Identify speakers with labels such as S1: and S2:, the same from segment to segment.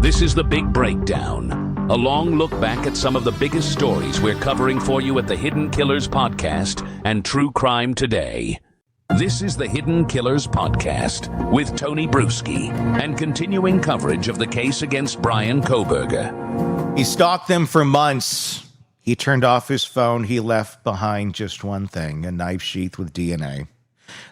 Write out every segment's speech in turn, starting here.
S1: This is The Big Breakdown, a long look back at some of the biggest stories we're covering for you at the Hidden Killers Podcast and True Crime Today. This is the Hidden Killers Podcast with Tony Brueski and continuing coverage of the case against Bryan Kohberger.
S2: He stalked them for months. He turned off his phone. He left behind just one thing, a knife sheath with DNA.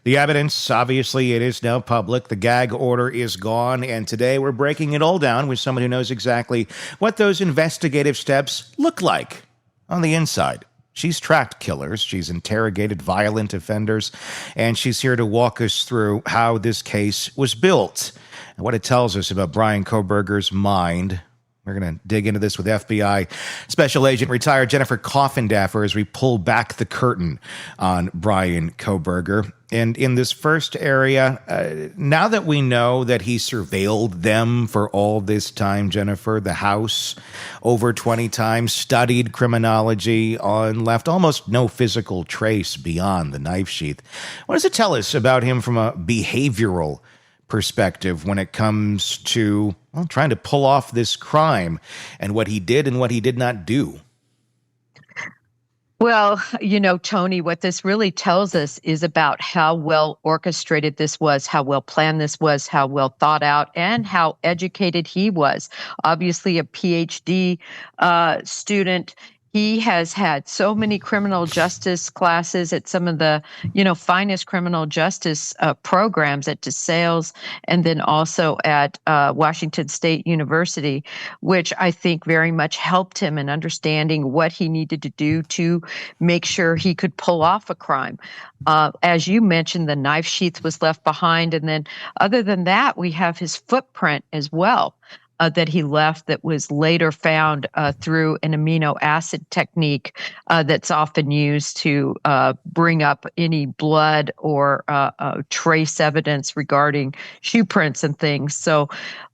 S2: The evidence, obviously, it is now public. The gag order is gone, and today we're breaking it all down with someone who knows exactly what those investigative steps look like on the inside. She's tracked killers, she's interrogated violent offenders, and she's here to walk us through how this case was built and what it tells us about Bryan Kohberger's mind. We're going to dig into this with FBI Special Agent retired Jennifer Coffindaffer as we pull back the curtain on Bryan Kohberger. And in this first area, now that we know that he surveilled them for all this time, Jennifer, the house over 20 times, studied criminology, and left almost no physical trace beyond the knife sheath, what does it tell us about him from a behavioral perspective when it comes to trying to pull off this crime and what he did and what he did not do?
S3: Well, Tony, what this really tells us is about how well orchestrated this was, how well planned this was, how well thought out, and how educated he was. Obviously, a PhD student. He has had so many criminal justice classes at some of the, finest criminal justice programs at DeSales and then also at Washington State University, which I think very much helped him in understanding what he needed to do to make sure he could pull off a crime. As you mentioned, the knife sheath was left behind. And then other than that, we have his footprint as well. That he left that was later found through an amino acid technique that's often used to bring up any blood or trace evidence regarding shoe prints and things. So,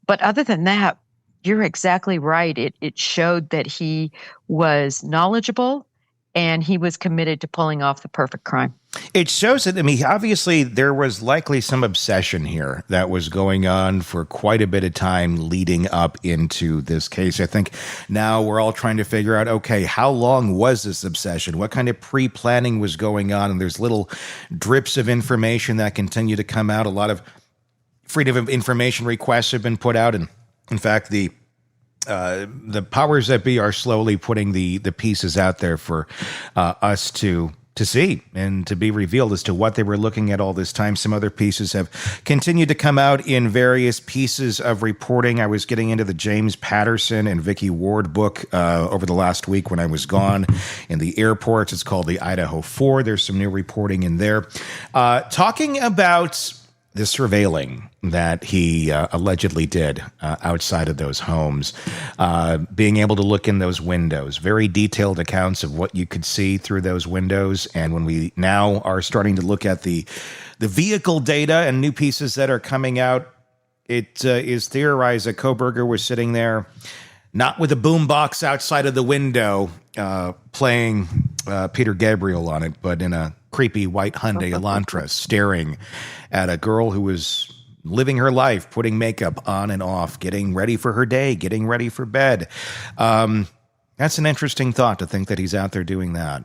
S3: but other than that, you're exactly right. It showed that he was knowledgeable and he was committed to pulling off the perfect crime.
S2: It shows that, obviously there was likely some obsession here that was going on for quite a bit of time leading up into this case. I think now we're all trying to figure out, okay, how long was this obsession? What kind of pre-planning was going on? And there's little drips of information that continue to come out. A lot of freedom of information requests have been put out. And in fact, the powers that be are slowly putting the pieces out there for us to see and to be revealed as to what they were looking at all this time. Some other pieces have continued to come out in various pieces of reporting. I was getting into the James Patterson and Vicky Ward book over the last week when I was gone in the airport. It's called the Idaho 4. There's some new reporting in there. Talking about the surveilling that he allegedly did outside of those homes, being able to look in those windows, very detailed accounts of what you could see through those windows. And when we now are starting to look at the vehicle data and new pieces that are coming out, it is theorized that Kohberger was sitting there, not with a boombox outside of the window playing Peter Gabriel on it, but in a creepy white Hyundai Elantra, staring at a girl who was living her life, putting makeup on and off, getting ready for her day, getting ready for bed. That's an interesting thought to think that he's out there doing that.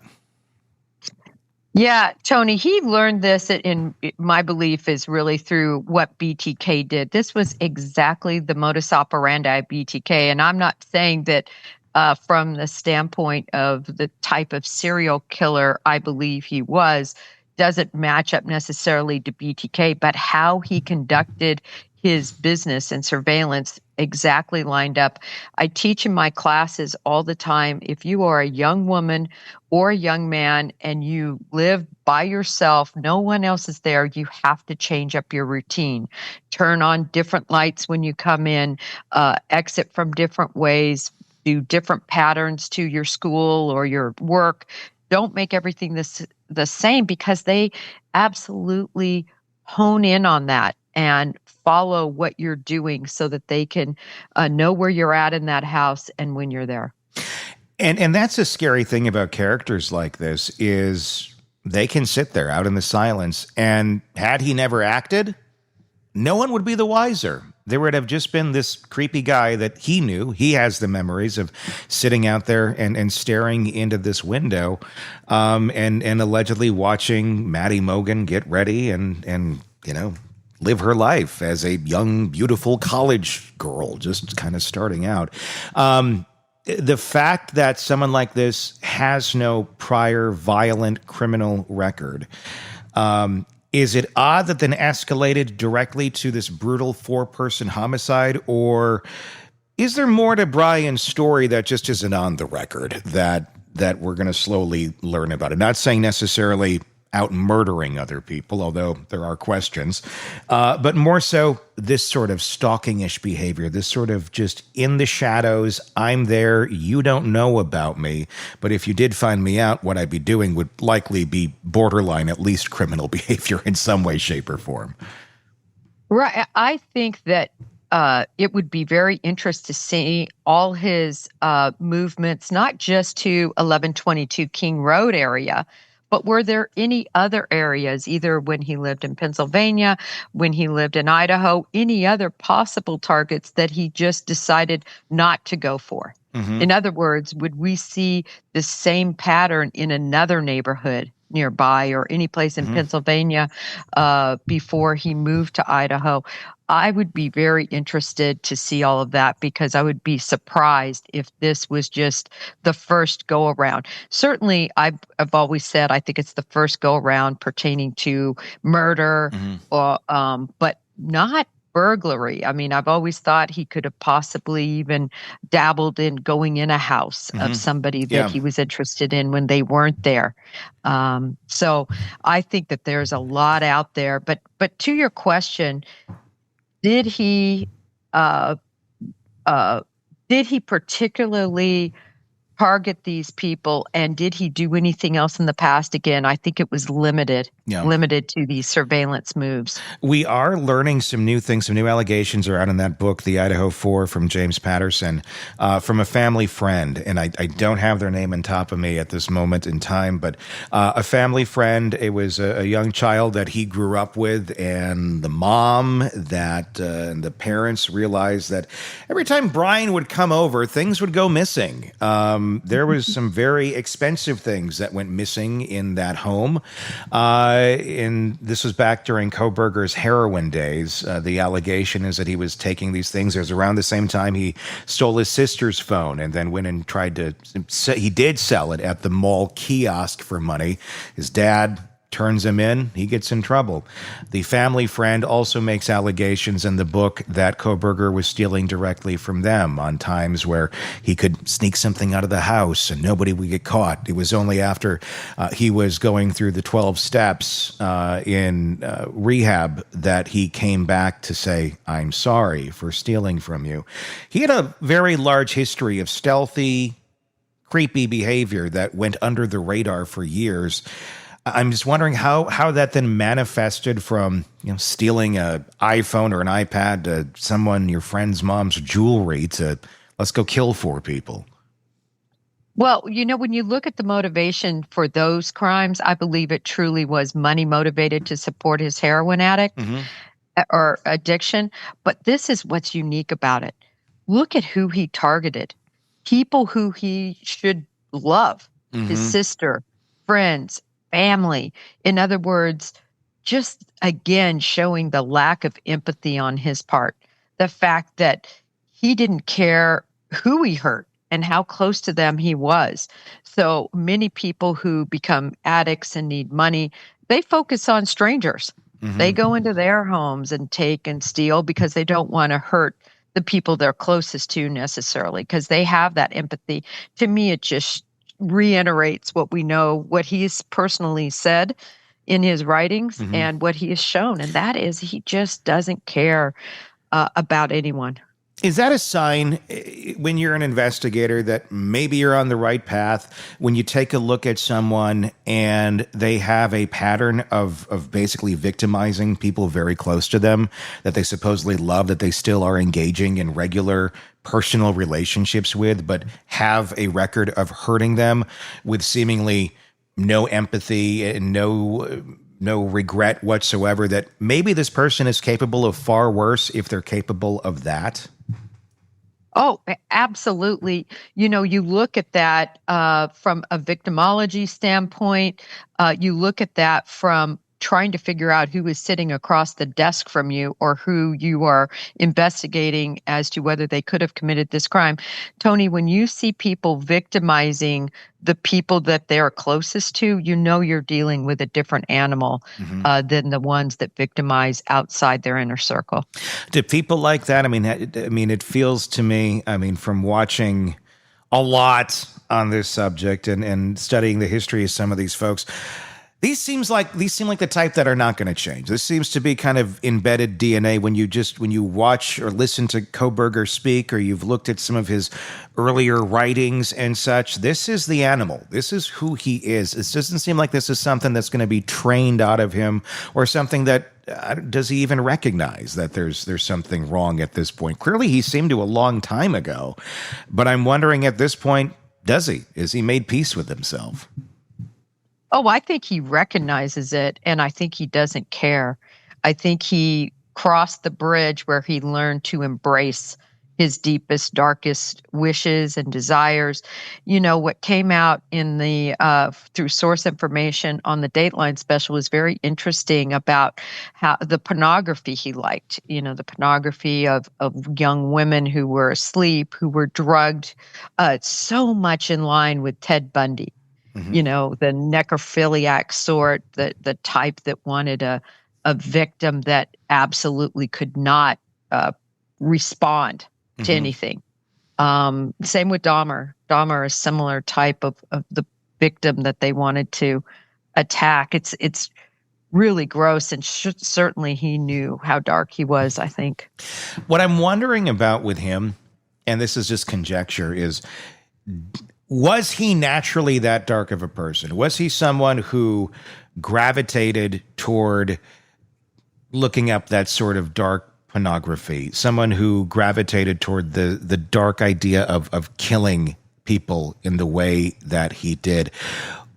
S3: Yeah, Tony, he learned this in my belief is really through what BTK did. This was exactly the modus operandi of BTK. And I'm not saying that from the standpoint of the type of serial killer I believe he was, doesn't match up necessarily to BTK, but how he conducted his business and surveillance exactly lined up. I teach in my classes all the time, if you are a young woman or a young man and you live by yourself, no one else is there, you have to change up your routine. Turn on different lights when you come in, exit from different ways, do different patterns to your school or your work. Don't make everything the same, because they absolutely hone in on that and follow what you're doing so that they can know where you're at in that house and when you're there.
S2: And that's a scary thing about characters like this is they can sit there out in the silence, and had he never acted, no one would be the wiser. there would have just been this creepy guy that he knew. He has the memories of sitting out there and staring into this window, and allegedly watching Maddie Mogan get ready and live her life as a young, beautiful college girl, just kind of starting out. The fact that someone like this has no prior violent criminal record, is it odd that then escalated directly to this brutal 4-person homicide, or is there more to Bryan's story that just isn't on the record that we're going to slowly learn about it? Not saying necessarily out murdering other people, although there are questions, but more so this sort of stalking-ish behavior, this sort of just in the shadows, I'm there, you don't know about me, but if you did find me out, what I'd be doing would likely be borderline, at least criminal behavior in some way, shape, or form.
S3: Right. I think that it would be very interesting to see all his movements, not just to 1122 King Road area, but were there any other areas, either when he lived in Pennsylvania, when he lived in Idaho, any other possible targets that he just decided not to go for? Mm-hmm. In other words, would we see the same pattern in another neighborhood nearby or any place in Pennsylvania before he moved to Idaho? I would be very interested to see all of that, because I would be surprised if this was just the first go around. Certainly, I've always said I think it's the first go around pertaining to murder, or but not burglary. I mean, I've always thought he could have possibly even dabbled in going in a house of somebody that he was interested in when they weren't there. So I think that there's a lot out there. But to your question, did he particularly target these people, and did he do anything else in the past? Again, I think it was limited to these surveillance moves.
S2: We are learning some new things. Some new allegations are out in that book, The Idaho 4, from James Patterson, from a family friend. And I don't have their name on top of me at this moment in time, but a family friend. It was a young child that he grew up with, and the mom and the parents realized that every time Bryan would come over, things would go missing. There was some very expensive things that went missing in that home. And this was back during Kohberger's heroin days. The allegation is that he was taking these things. It was around the same time he stole his sister's phone and then went and tried to, he did sell it at the mall kiosk for money. His dad turns him in, he gets in trouble. The family friend also makes allegations in the book that Kohberger was stealing directly from them on times where he could sneak something out of the house and nobody would get caught. It was only after he was going through the 12 steps in rehab that he came back to say, I'm sorry for stealing from you. He had a very large history of stealthy, creepy behavior that went under the radar for years. I'm just wondering how that then manifested from stealing an iPhone or an iPad to your friend's mom's jewelry to let's go kill 4 people.
S3: Well, when you look at the motivation for those crimes, I believe it truly was money motivated to support his heroin addict or addiction. But this is what's unique about it. Look at who he targeted. People who he should love, his sister, friends, family. In other words, just again showing the lack of empathy on his part. The fact that he didn't care who he hurt and how close to them he was. So many people who become addicts and need money, they focus on strangers. They go into their homes and take and steal because they don't want to hurt the people they're closest to necessarily, because they have that empathy. To me, it just reiterates what we know, what he's personally said in his writings and what he has shown. And that is, he just doesn't care about anyone.
S2: Is that a sign when you're an investigator that maybe you're on the right path, when you take a look at someone and they have a pattern of basically victimizing people very close to them that they supposedly love, that they still are engaging in regular personal relationships with, but have a record of hurting them with seemingly no empathy and no no regret whatsoever that maybe this person is capable of far worse if they're capable of that?
S3: Oh, absolutely. You look at that from a victimology standpoint. You look at that from trying to figure out who is sitting across the desk from you or who you are investigating as to whether they could have committed this crime. Tony, when you see people victimizing the people that they're closest to, you're dealing with a different animal than the ones that victimize outside their inner circle.
S2: Do people like that? I mean, it feels to me, from watching a lot on this subject and studying the history of some of these folks, these seem like the type that are not going to change. This seems to be kind of embedded DNA when you watch or listen to Kohberger speak, or you've looked at some of his earlier writings and such. This is the animal. This is who he is. It doesn't seem like this is something that's going to be trained out of him, or something that does he even recognize that there's something wrong at this point? Clearly, he seemed to a long time ago, but I'm wondering at this point, does he? Is he made peace with himself?
S3: Oh, I think he recognizes it, and I think he doesn't care. I think he crossed the bridge where he learned to embrace his deepest, darkest wishes and desires. What came out in the through source information on the Dateline special was very interesting about how the pornography he liked. The pornography of young women who were asleep, who were drugged, so much in line with Ted Bundy. The necrophiliac sort, the type that wanted a victim that absolutely could not respond to anything. Same with Dahmer. Dahmer, a similar type of the victim that they wanted to attack. It's really gross, and certainly he knew how dark he was, I think.
S2: What I'm wondering about with him, and this is just conjecture, is was he naturally that dark of a person? Was he someone who gravitated toward looking up that sort of dark pornography? Someone who gravitated toward the dark idea of killing people in the way that he did?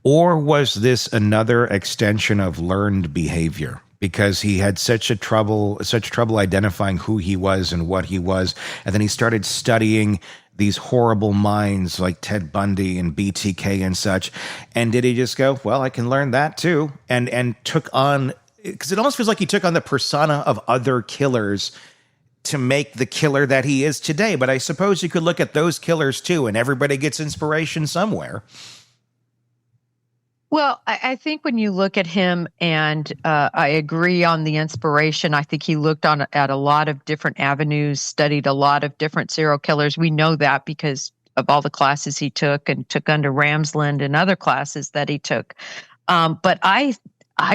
S2: Or was this another extension of learned behavior? Because he had such trouble identifying who he was and what he was, and then he started studying these horrible minds like Ted Bundy and BTK and such. And did he just go, well, I can learn that too? And took on, because it almost feels like he took on the persona of other killers to make the killer that he is today. But I suppose you could look at those killers too, and everybody gets inspiration somewhere.
S3: Well, I think when you look at him, and I agree on the inspiration, I think he looked at a lot of different avenues, studied a lot of different serial killers. We know that because of all the classes he took and took under Ramsland and other classes that he took. But I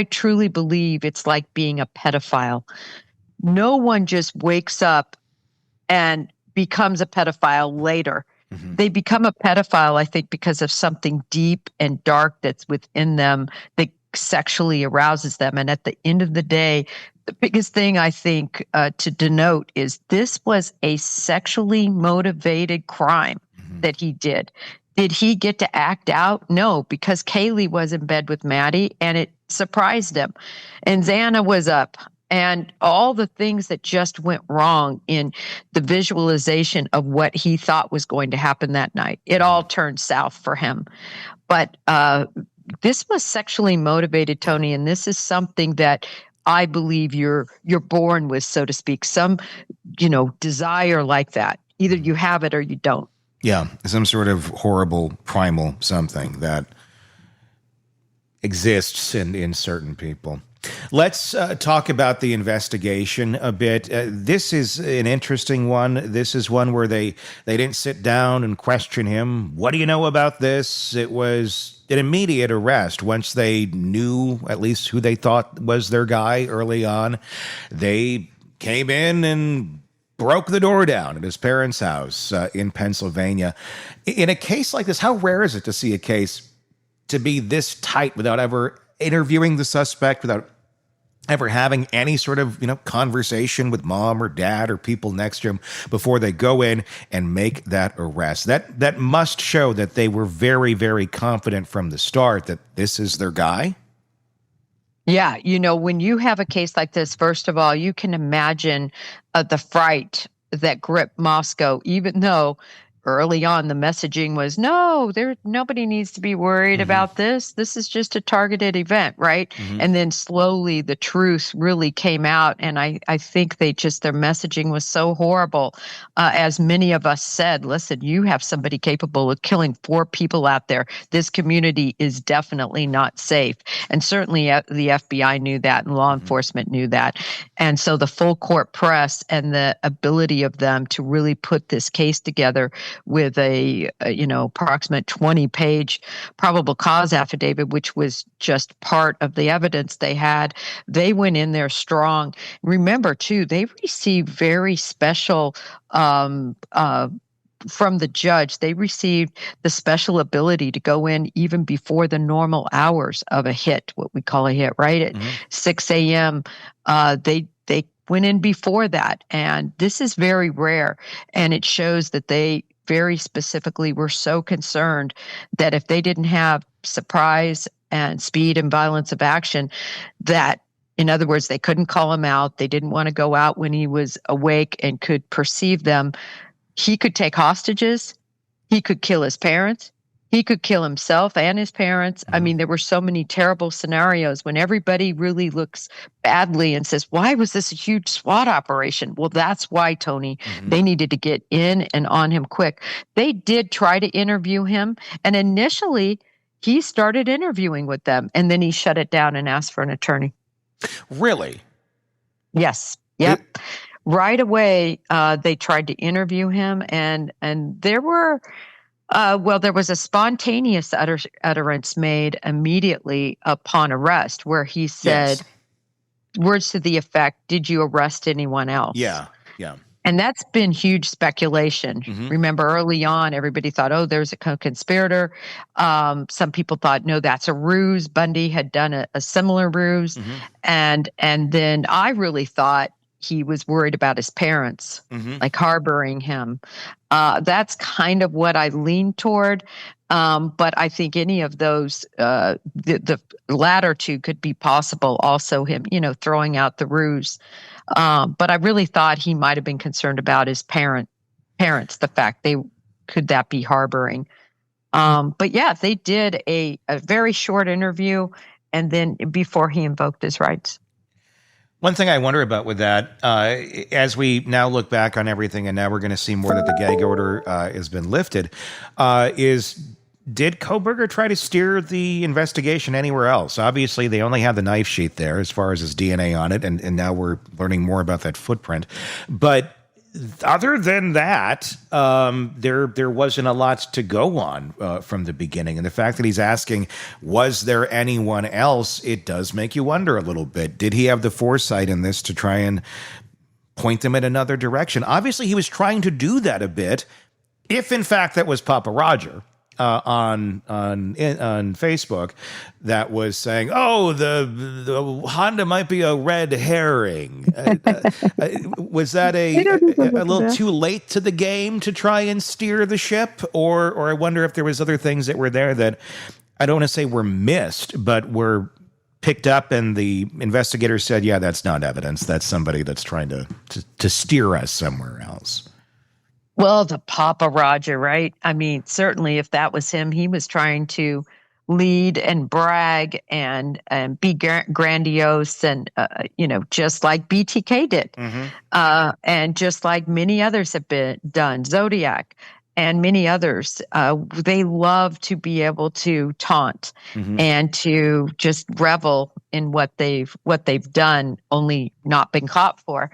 S3: truly believe it's like being a pedophile. No one just wakes up and becomes a pedophile later. Mm-hmm. They become a pedophile, I think, because of something deep and dark that's within them that sexually arouses them. And at the end of the day, the biggest thing I think to denote is this was a sexually motivated crime that he did. Did he get to act out? No, because Kaylee was in bed with Maddie and it surprised him. And Xana was up. And all the things that just went wrong in the visualization of what he thought was going to happen that night, it all turned south for him. But this was sexually motivated, Tony, and this is something that I believe you're born with, so to speak, some, desire like that. Either you have it or you don't.
S2: Yeah, some sort of horrible primal something that exists in certain people. Let's talk about the investigation a bit. This is an interesting one. This is one where they didn't sit down and question him. What do you know about this? It was an immediate arrest. Once they knew at least who they thought was their guy early on, they came in and broke the door down at his parents' house in Pennsylvania. In a case like this, how rare is it to see a case to be this tight without ever interviewing the suspect, without ever having any sort of, conversation with mom or dad or people next to him before they go in and make that arrest? That must show that they were very, very confident from the start that this is their guy.
S3: Yeah, when you have a case like this, first of all, you can imagine the fright that gripped Moscow, even though early on the messaging was nobody needs to be worried
S2: Hmm.
S3: about this. This is just a targeted event, right?
S2: Hmm.
S3: And then slowly the truth really came out. And I think their messaging was so horrible. As many of us said, listen, you have somebody capable of killing 4 people out there. This community is definitely not safe. And certainly the FBI knew that and law
S2: Hmm.
S3: enforcement knew that. And so the full court press and the ability of them to really put this case together with a approximate 20-page probable cause affidavit, which was just part of the evidence they had. They went in there strong. Remember, too, they received very special from the judge. They received the special ability to go in even before the normal hours of a hit, what we call a hit, right? At
S2: Hmm.
S3: 6 a.m. They went in before that. And this is very rare. And it shows that they very specifically were so concerned that if they didn't have surprise and speed and violence of action, that in other words, they couldn't call him out. They didn't want to go out when he was awake and could perceive them. He could take hostages. He could kill his parents. He could kill himself and his parents. I
S2: Hmm.
S3: mean, there were so many terrible scenarios when everybody really looks badly and says, why was this a huge SWAT operation? Well, that's why, Tony.
S2: Hmm.
S3: They needed to get in and on him quick. They did try to interview him. And initially, he started interviewing with them. And then he shut it down and asked for an attorney.
S2: Really?
S3: Yes. Yep. Right away, they tried to interview him, and there were there was a spontaneous utterance made immediately upon arrest, where he said
S2: Yes.
S3: words to the effect, "Did you arrest anyone else?"
S2: Yeah. Yeah.
S3: And that's been huge speculation.
S2: Hmm.
S3: Remember, early on, everybody thought, "Oh, there's a co-conspirator." Some people thought, "No, that's a ruse." Bundy had done a similar ruse,
S2: Hmm.
S3: and then I really thought he was worried about his parents,
S2: Hmm.
S3: like harboring him. That's kind of what I lean toward. But I think any of those, the latter two could be possible. Also, him, throwing out the ruse. But I really thought he might have been concerned about his parents, the fact could that be harboring. But yeah, they did a very short interview, and then before he invoked his rights.
S2: One thing I wonder about with that, as we now look back on everything, and now we're going to see more that the gag order has been lifted, is did Kohberger try to steer the investigation anywhere else? Obviously, they only have the knife sheath there as far as his DNA on it, and now we're learning more about that footprint. But other than that, there wasn't a lot to go on from the beginning. And the fact that he's asking, was there anyone else? It does make you wonder a little bit. Did he have the foresight in this to try and point them in another direction? Obviously, he was trying to do that a bit, if in fact that was Papa Roger. On Facebook, that was saying, "Oh, the Honda might be a red herring." Was that a little too late to the game to try and steer the ship, or I wonder if there was other things that were there that I don't want to say were missed, but were picked up, and the investigator said, "Yeah, that's not evidence. That's somebody that's trying to steer us somewhere else."
S3: Well, the Papa Roger, right? I mean, certainly if that was him, he was trying to lead and brag and be grandiose and just like BTK did,
S2: Mm-hmm.
S3: and just like many others have been done, Zodiac and many others. They love to be able to taunt
S2: Mm-hmm.
S3: and to just revel in what they've done, only not been caught for.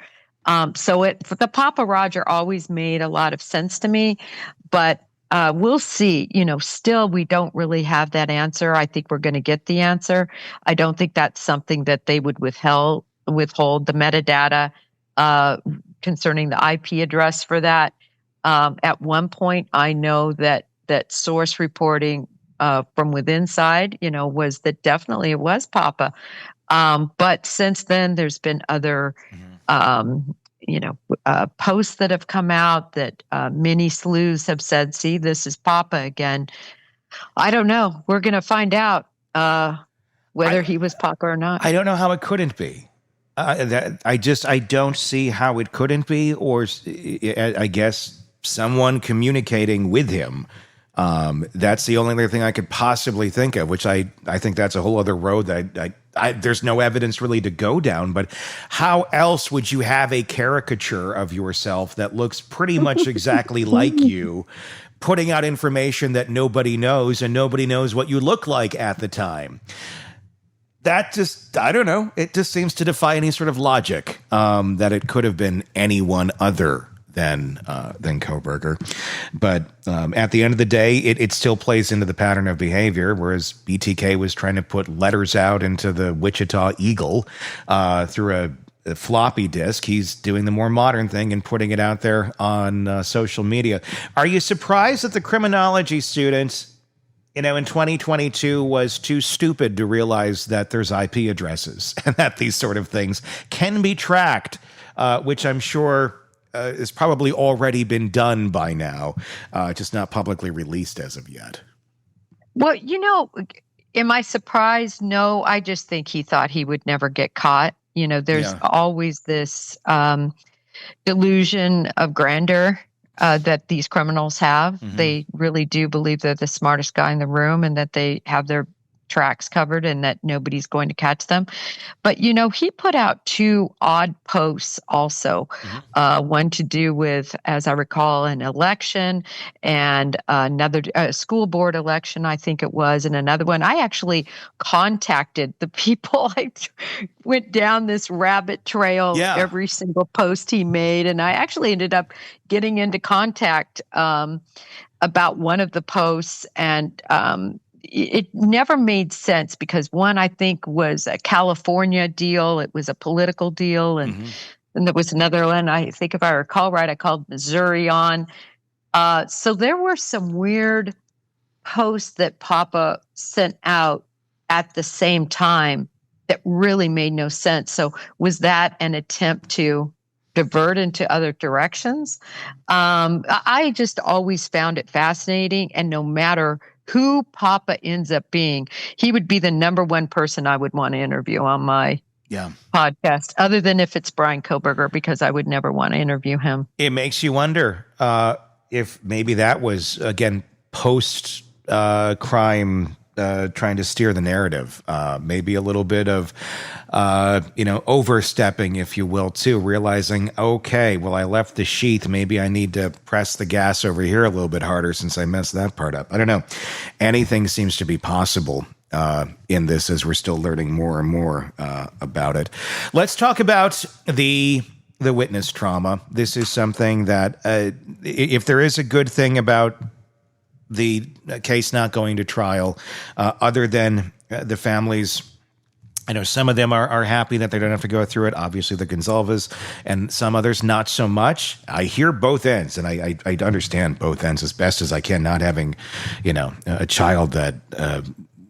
S3: So the Papa Roger always made a lot of sense to me, but we'll see. Still, we don't really have that answer. I think we're going to get the answer. I don't think that's something that they would withhold the metadata concerning the IP address for that. At one point, I know that source reporting from within side, was that definitely it was Papa. But since then, there's been other posts that have come out that many sleuths have said, "See, this is Papa again." I don't know. We're going to find out. whether he was Papa or not.
S2: I don't know how it couldn't be. I don't see how it couldn't be, or I guess someone communicating with him. That's the only other thing I could possibly think of, which I think that's a whole other road that there's no evidence really to go down. But how else would you have a caricature of yourself that looks pretty much exactly like you, putting out information that nobody knows, and nobody knows what you look like at the time? That just, I don't know. It just seems to defy any sort of logic, that it could have been anyone other than Kohberger. But at the end of the day, it still plays into the pattern of behavior, whereas BTK was trying to put letters out into the Wichita Eagle through a floppy disk. He's doing the more modern thing and putting it out there on social media. Are you surprised that the criminology students, in 2022 was too stupid to realize that there's IP addresses and that these sort of things can be tracked, which I'm sure has probably already been done by now, just not publicly released as of yet?
S3: Well, am I surprised? No, I just think he thought he would never get caught. There's always this delusion of grandeur that these criminals have. Mm-hmm. They really do believe they're the smartest guy in the room and that they have their tracks covered and that nobody's going to catch them. But, he put out two odd posts also, mm-hmm. One to do with, as I recall, an election and another school board election, I think it was, and another one. I actually contacted the people. I went down this rabbit trail, every single post he made, and I actually ended up getting into contact about one of the posts, and it never made sense because one, I think, was a California deal. It was a political deal. And mm-hmm. then there was another one, I think if I recall right, I called Missouri on. So there were some weird posts that Papa sent out at the same time that really made no sense. So was that an attempt to divert into other directions? I just always found it fascinating. And no matter who Papa ends up being, he would be the number one person I would want to interview on my podcast, other than if it's Bryan Kohberger, because I would never want to interview him.
S2: It makes you wonder if maybe that was, again, post-crime trying to steer the narrative, maybe a little bit of, overstepping, if you will, too, realizing, okay, well, I left the sheath. Maybe I need to press the gas over here a little bit harder since I messed that part up. I don't know. Anything seems to be possible in this as we're still learning more and more about it. Let's talk about the witness trauma. This is something that, if there is a good thing about the case not going to trial, other than the families, I know some of them are happy that they don't have to go through it. Obviously, the Gonzalez, and some others not so much. I hear both ends, and I understand both ends as best as I can. Not having, a child that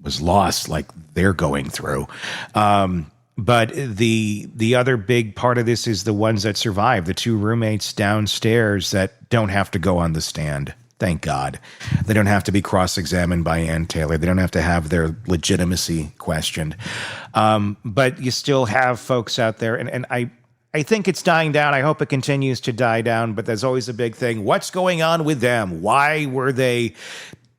S2: was lost like they're going through. But the other big part of this is the ones that survive, the two roommates downstairs that don't have to go on the stand. Thank God. They don't have to be cross-examined by Ann Taylor. They don't have to have their legitimacy questioned. But you still have folks out there, and I think it's dying down. I hope it continues to die down, but there's always a big thing. What's going on with them? Why were they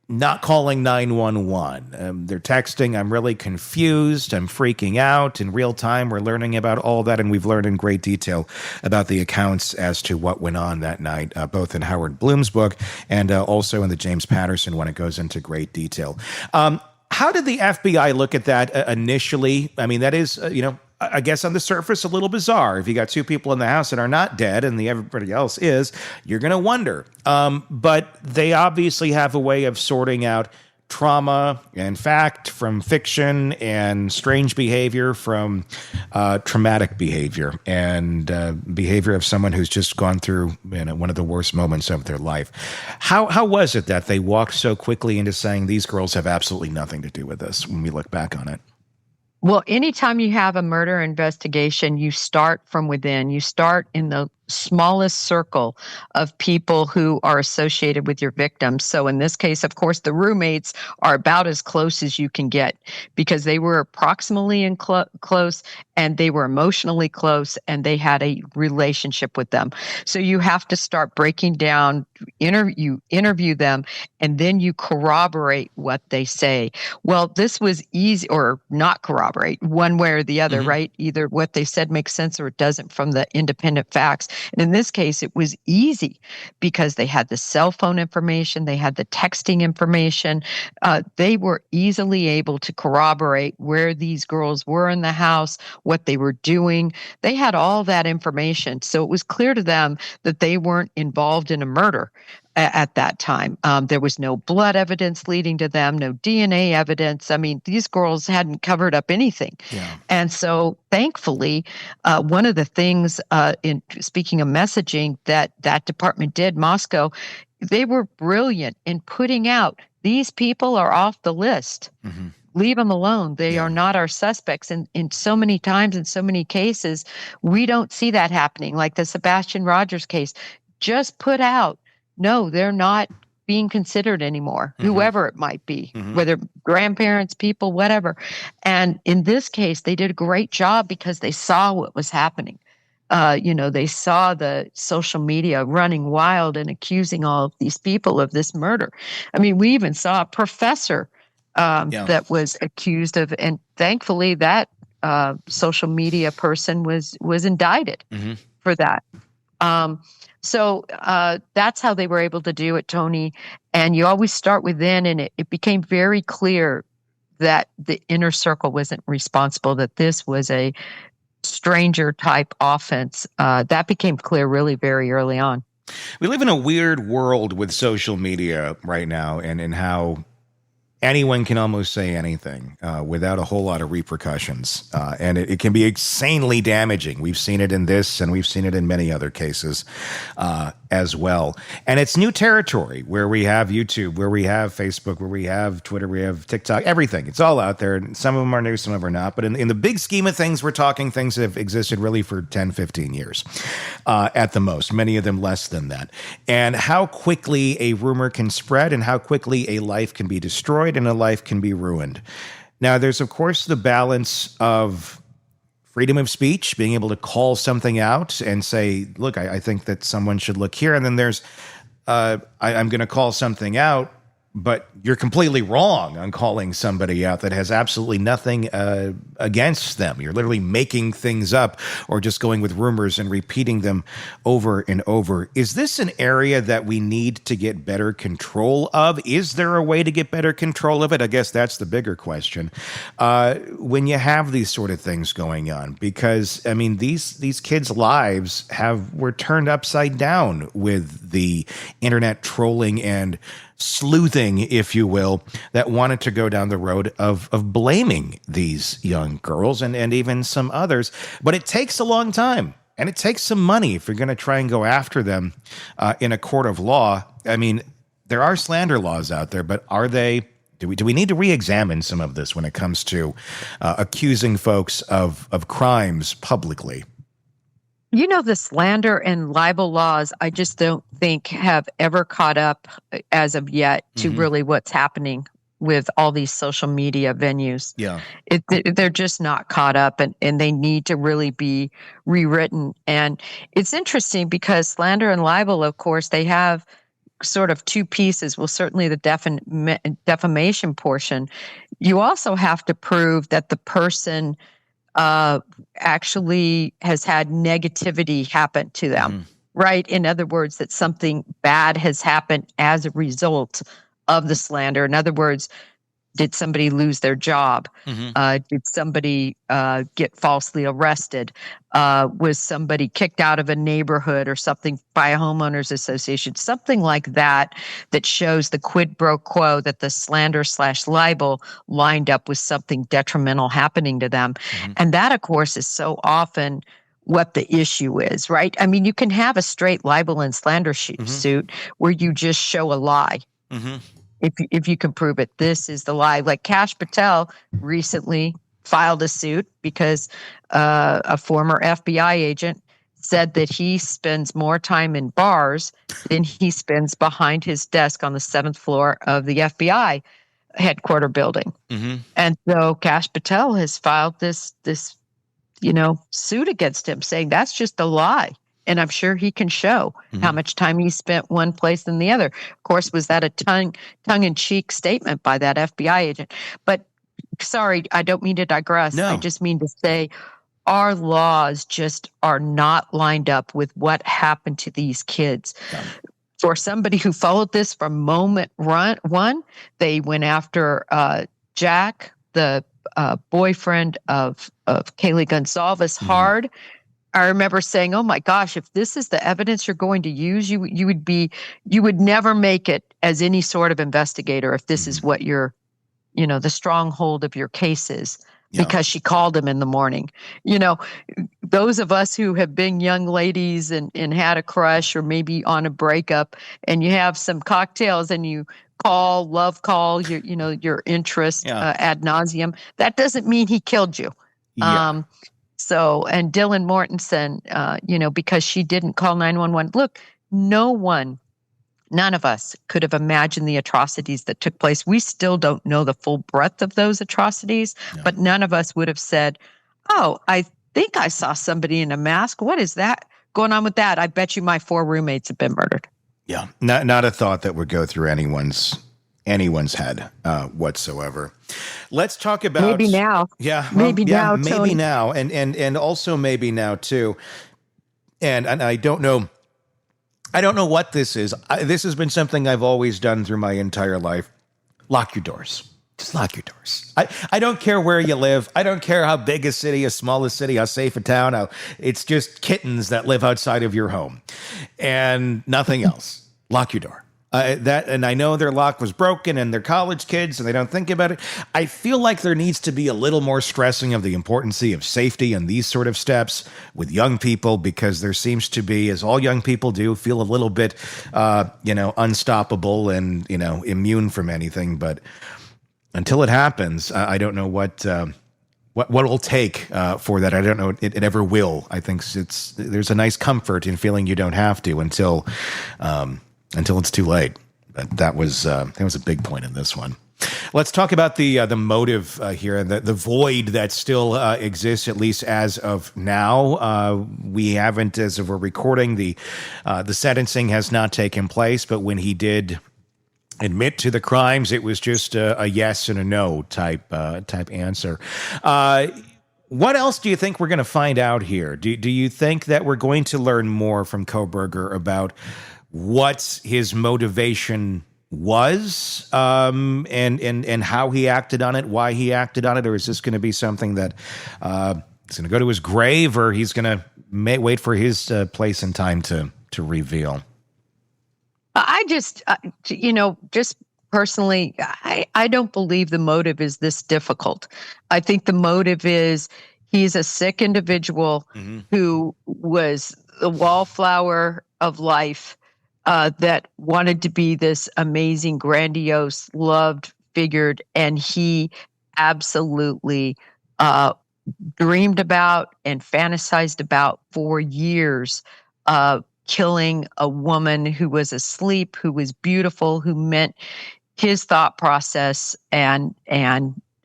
S2: not calling 911? They're texting, I'm really confused, I'm freaking out. In real time, we're learning about all that, and we've learned in great detail about the accounts as to what went on that night, both in Howard Bloom's book and also in the James Patterson one. It goes into great detail. How did the FBI look at that initially? I mean, that is, I guess on the surface, a little bizarre. If you got two people in the house that are not dead and everybody else is, you're going to wonder. But they obviously have a way of sorting out trauma and fact from fiction, and strange behavior from traumatic behavior, and behavior of someone who's just gone through one of the worst moments of their life. How was it that they walked so quickly into saying these girls have absolutely nothing to do with this when we look back on it?
S3: Well, anytime you have a murder investigation, you start from within. You start in the smallest circle of people who are associated with your victims. So in this case, of course, the roommates are about as close as you can get because they were approximately close and they were emotionally close and they had a relationship with them. So you have to start breaking down, interview them, and then you corroborate what they say. Well, this was easy, or not corroborate, one way or the other, right? Either what they said makes sense or it doesn't from the independent facts. And in this case, it was easy because they had the cell phone information, they had the texting information. They were easily able to corroborate where these girls were in the house, what they were doing. They had all that information. So it was clear to them that they weren't involved in a murder at that time. There was no blood evidence leading to them, no DNA evidence. I mean, these girls hadn't covered up anything. Yeah. And so thankfully, one of the things in speaking of messaging that department did, Moscow, they were brilliant in putting out, these people are off the list. Leave them alone. They are not our suspects. And in so many times, in so many cases, we don't see that happening. Like the Sebastian Rogers case, just put out, no, they're not being considered anymore, whoever it might be, whether grandparents, people, whatever. And in this case, they did a great job because they saw what was happening. They saw the social media running wild and accusing all of these people of this murder. I mean, we even saw a professor that was accused of, and thankfully that social media person was indicted for that. So that's how they were able to do it, Tony. And you always start within, and it became very clear that the inner circle wasn't responsible, that this was a stranger type offense. That became clear really very early on.
S2: We live in a weird world with social media right now, and how anyone can almost say anything without a whole lot of repercussions. And it can be insanely damaging. We've seen it in this, and we've seen it in many other cases as well. And it's new territory where we have YouTube, where we have Facebook, where we have Twitter, we have TikTok, everything. It's all out there. Some of them are new, some of them are not. But in the big scheme of things, we're talking things that have existed really for 10, 15 years at the most, many of them less than that. And how quickly a rumor can spread and how quickly a life can be destroyed and a life can be ruined. Now, there's, of course, the balance of freedom of speech, being able to call something out and say, look, I think that someone should look here. And then there's, I'm going to call something out, but you're completely wrong on calling somebody out that has absolutely nothing against them. You're literally making things up or just going with rumors and repeating them over and over. Is this an area that we need to get better control of? Is there a way to get better control of it? I guess that's the bigger question. When you have these sort of things going on, because I mean, these kids' lives were turned upside down with the internet trolling and sleuthing, if you will, that wanted to go down the road of blaming these young girls and even some others. But it takes a long time, and it takes some money if you're going to try and go after them in a court of law. I mean, there are slander laws out there, but are they? Do we need to re-examine some of this when it comes to accusing folks of crimes publicly?
S3: You know, the slander and libel laws, I just don't think have ever caught up as of yet to really what's happening with all these social media venues. Yeah, they're just not caught up, and they need to really be rewritten. And it's interesting because slander and libel, of course, they have sort of two pieces. Well, certainly the defamation portion. You also have to prove that the person actually has had negativity happen to them, right? In other words, that something bad has happened as a result of the slander. In other words, did somebody lose their job? Did somebody get falsely arrested? Was somebody kicked out of a neighborhood or something by a homeowners association? Something like that shows the quid pro quo, that the slander/libel lined up with something detrimental happening to them. And that, of course, is so often what the issue is, right? I mean, you can have a straight libel and slander suit where you just show a lie. If you can prove it, this is the lie. Like Kash Patel recently filed a suit because a former FBI agent said that he spends more time in bars than he spends behind his desk on the 7th floor of the FBI headquarter building.
S2: Mm-hmm.
S3: And so Kash Patel has filed this suit against him, saying that's just a lie. And I'm sure he can show how much time he spent one place than the other. Of course, was that a tongue-in-cheek statement by that FBI agent? But sorry, I don't mean to digress.
S2: No.
S3: I just mean to say our laws just are not lined up with what happened to these kids. Yeah. For somebody who followed this from moment one, they went after Jack, the boyfriend of Kaylee Goncalves, hard. I remember saying, "Oh my gosh, if this is the evidence you're going to use, you would never make it as any sort of investigator if this is what your, the stronghold of your case is." Yeah. Because she called him in the morning. Those of us who have been young ladies and had a crush or maybe on a breakup, and you have some cocktails and you love call your interest ad nauseum. That doesn't mean he killed you. Yeah. And Dylan Mortensen, because she didn't call 911. Look, none of us could have imagined the atrocities that took place. We still don't know the full breadth of those atrocities, but none of us would have said, "Oh, I think I saw somebody in a mask. What is that going on with that? I bet you my 4 roommates have been murdered." Yeah,
S2: not a thought that would go through anyone's head whatsoever. Let's talk about
S3: maybe now.
S2: Yeah,
S3: maybe now.
S2: Maybe
S3: Tony.
S2: now, and also maybe now too. And I don't know. I don't know what this is. This has been something I've always done through my entire life. Lock your doors. Just lock your doors. I don't care where you live. I don't care how big a city, how small a city, how safe a town. It's just kittens that live outside of your home and nothing else. Lock your door. And I know their lock was broken and they're college kids and they don't think about it. I feel like there needs to be a little more stressing of the importance of safety and these sort of steps with young people, because there seems to be, as all young people do, feel a little bit, unstoppable and, immune from anything. But until it happens, I don't know what it'll take for that. I don't know it ever will. I think there's a nice comfort in feeling you don't have to until it's too late. But that was a big point in this one. Let's talk about the motive here, and the void that still exists, at least as of now. We haven't, as of we're recording, the sentencing has not taken place, but when he did admit to the crimes, it was just a yes and a no type answer. What else do you think we're going to find out here? Do you think that we're going to learn more from Kohberger about what his motivation was, and how he acted on it, why he acted on it, or is this going to be something that is going to go to his grave, or he's going to wait for his place and time to reveal?
S3: I just, just personally, I don't believe the motive is this difficult. I think the motive is he's a sick individual who was the wallflower of life, that wanted to be this amazing, grandiose, loved figure, and he absolutely dreamed about and fantasized about for years, killing a woman who was asleep, who was beautiful, who meant his thought process, and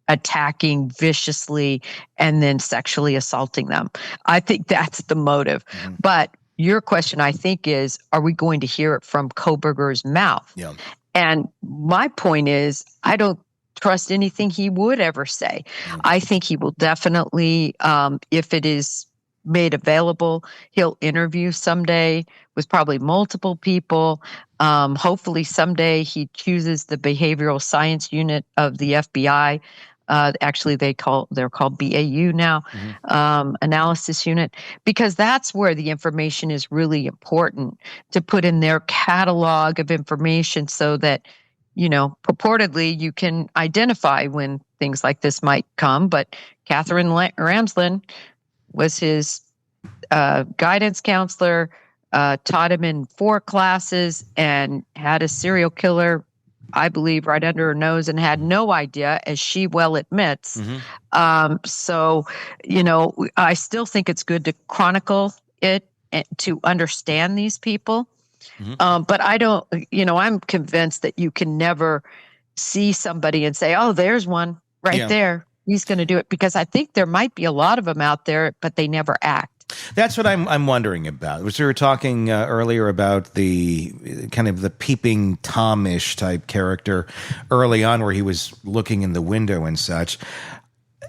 S3: attacking viciously and then sexually assaulting them. I think that's the motive. But your question, I think, is, are we going to hear it from Kohberger's mouth? Yeah. And my point is, I don't trust anything he would ever say. I think he will definitely, if it is made available, he'll interview someday with probably multiple people. Hopefully someday he chooses the behavioral science unit of the FBI. Actually, they're called BAU now, analysis unit, because that's where the information is really important to put in their catalog of information, so that, purportedly you can identify when things like this might come. But Catherine Ramsland was his guidance counselor, taught him in 4 classes, and had a serial killer, I believe, right under her nose, and had no idea, as she well admits. So, I still think it's good to chronicle it to understand these people.
S2: Mhm.
S3: But I don't, I'm convinced that you can never see somebody and say, oh, there's one right
S2: Yeah.
S3: there. He's going to do it, because I think there might be a lot of them out there, but they never act.
S2: That's what I'm wondering about. We were talking earlier about the kind of the peeping Tom-ish type character early on, where he was looking in the window and such.